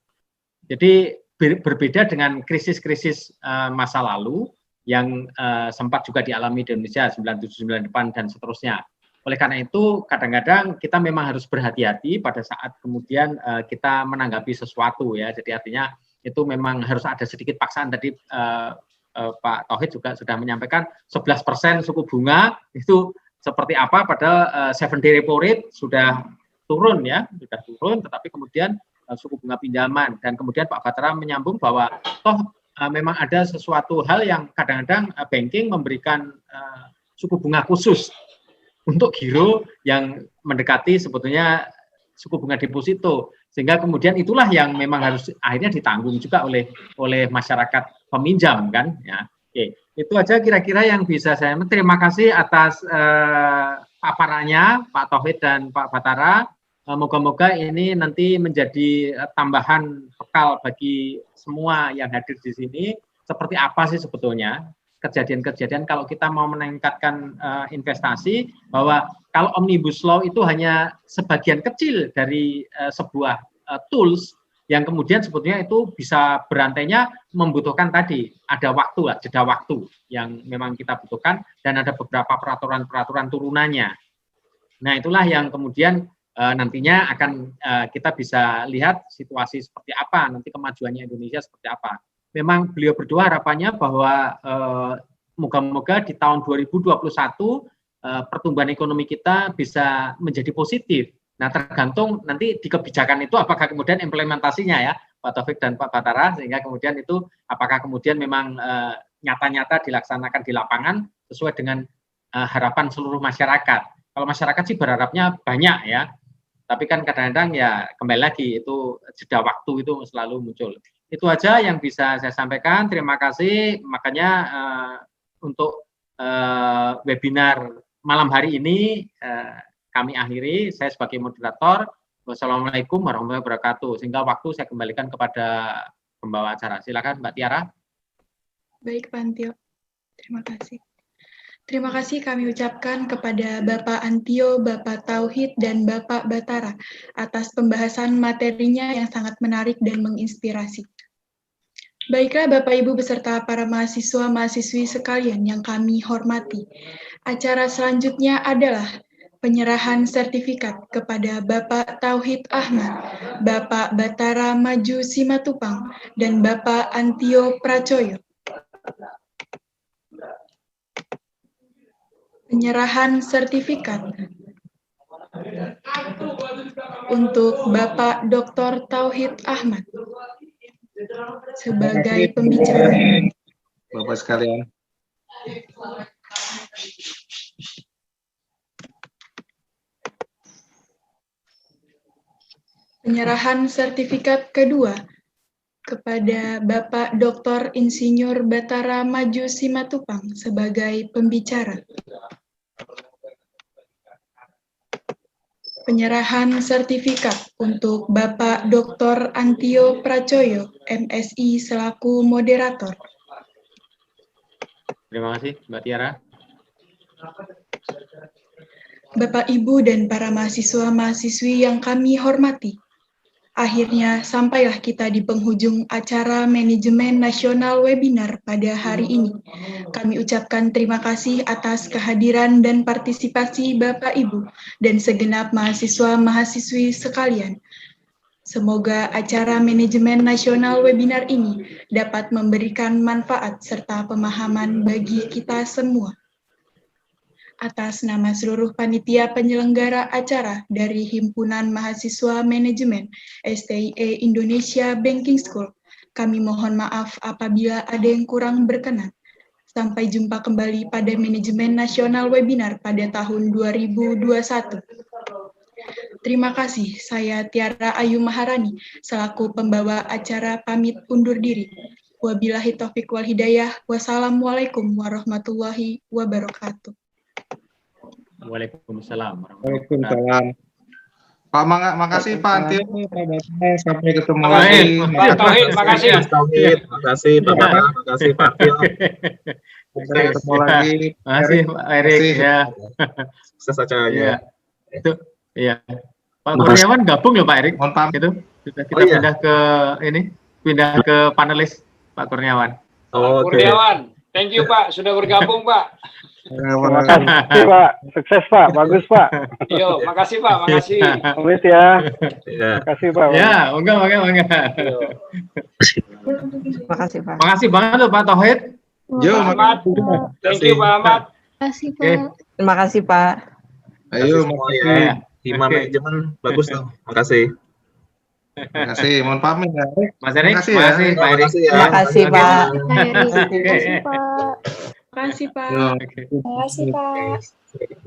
Jadi berbeda dengan krisis-krisis masa lalu yang sempat juga dialami di Indonesia 97-98 dan seterusnya. Oleh karena itu, kadang-kadang kita memang harus berhati-hati pada saat kemudian kita menanggapi sesuatu, ya. Jadi artinya itu memang harus ada sedikit paksaan. Tadi Pak Tauhid juga sudah menyampaikan 11% suku bunga itu seperti apa, padahal 7-day repo rate sudah turun, ya, sudah turun, tetapi kemudian suku bunga pinjaman, dan kemudian Pak Batra menyambung bahwa toh memang ada sesuatu hal yang kadang-kadang banking memberikan suku bunga khusus untuk giro yang mendekati sebetulnya suku bunga deposito, sehingga kemudian itulah yang memang harus akhirnya ditanggung juga oleh masyarakat peminjam, kan, ya. Oke, itu aja kira-kira yang bisa saya. Terima kasih atas paparannya Pak Tauhid dan Pak Batara. Moga-moga ini nanti menjadi tambahan bekal bagi semua yang hadir di sini. Seperti apa sih sebetulnya kejadian-kejadian kalau kita mau meningkatkan investasi, bahwa kalau Omnibus Law itu hanya sebagian kecil dari sebuah tools yang kemudian sebetulnya itu bisa berantainya membutuhkan tadi ada waktu, jeda waktu yang memang kita butuhkan, dan ada beberapa peraturan-peraturan turunannya. Nah, itulah yang kemudian nantinya akan kita bisa lihat situasi seperti apa, nanti kemajuannya Indonesia seperti apa. Memang beliau berdua harapannya bahwa moga-moga di tahun 2021 pertumbuhan ekonomi kita bisa menjadi positif. Nah, tergantung nanti di kebijakan itu apakah kemudian implementasinya, ya, Pak Taufik dan Pak Batara, sehingga kemudian itu apakah kemudian memang nyata-nyata dilaksanakan di lapangan sesuai dengan harapan seluruh masyarakat. Kalau masyarakat sih berharapnya banyak, ya, tapi kan kadang-kadang ya kembali lagi itu jeda waktu itu selalu muncul. Itu aja yang bisa saya sampaikan. Terima kasih. Makanya untuk webinar malam hari ini kami akhiri. Saya sebagai moderator. Wassalamualaikum warahmatullahi wabarakatuh. Sehingga waktu saya kembalikan kepada pembawa acara. Silakan Mbak Tiara. Baik, Pak Antio. Terima kasih. Terima kasih kami ucapkan kepada Bapak Antio, Bapak Tauhid, dan Bapak Batara atas pembahasan materinya yang sangat menarik dan menginspirasi. Baiklah Bapak Ibu beserta para mahasiswa-mahasiswi sekalian yang kami hormati. Acara selanjutnya adalah penyerahan sertifikat kepada Bapak Tauhid Ahmad, Bapak Batara Maju Simatupang, dan Bapak Antio Pracoyo. Penyerahan sertifikat untuk Bapak Dr. Tauhid Ahmad. sebagai pembicara. Bapak sekalian. Penyerahan sertifikat kedua kepada Bapak Dr. Insinyur Batara Maju Simatupang sebagai pembicara. Penyerahan sertifikat untuk Bapak Dr. Antio Pracoyo, MSI selaku moderator. Terima kasih, Mbak Tiara. Bapak, Ibu, dan para mahasiswa-mahasiswi yang kami hormati, akhirnya sampailah kita di penghujung acara Manajemen Nasional Webinar pada hari ini. Kami ucapkan terima kasih atas kehadiran dan partisipasi Bapak, Ibu, dan segenap mahasiswa-mahasiswi sekalian. Semoga acara Manajemen Nasional Webinar ini dapat memberikan manfaat serta pemahaman bagi kita semua. Atas nama seluruh panitia penyelenggara acara dari Himpunan Mahasiswa Manajemen STIE Indonesia Banking School, kami mohon maaf apabila ada yang kurang berkenan. Sampai jumpa kembali pada Manajemen Nasional Webinar pada tahun 2021. Terima kasih, saya Tiara Ayu Maharani, selaku pembawa acara pamit undur diri. Wabillahi taufiq wal hidayah, wassalamualaikum warahmatullahi wabarakatuh. Waalaikumsalam. Waalaikumsalam. Pak makasih Pak Antio, Pak Batara, sampai ketemu Makasih. lagi. Pak Tauhid, makasih. Mas Tauhid, makasih Pak Batara, makasih Pak Antio. Sampai ketemu lagi. Makasih Pak Erik ya. Sukses acaranya. Itu iya. Pak Kurniawan gabung loh Pak Erik. Mohon pamit. Itu kita pindah ke pindah ke panelis Pak Kurniawan. Pak Kurniawan, thank you Pak sudah bergabung Pak. Terima kasih Pak, sukses Pak, bagus Pak. Yo, makasih Pak, makasih. Pamit ya. Makasih Pak. Ya, enggak. Makasih Pak. Makasih banget loh Pak Tauhid. Yo, Ahmad, thank you Pak Ahmad. Makasih Oke. Pak. Terima kasih Pak. Ayo, Ya. Hima manajemen bagus tuh. Makasih. Makasih, mohon pamit ya. Mas Erik, Makasih ya. makasih Pak Erik. Terima kasih Pak. Terima kasih Pak. Terima kasih Pak. Yo. Oke. Terima kasih Pak.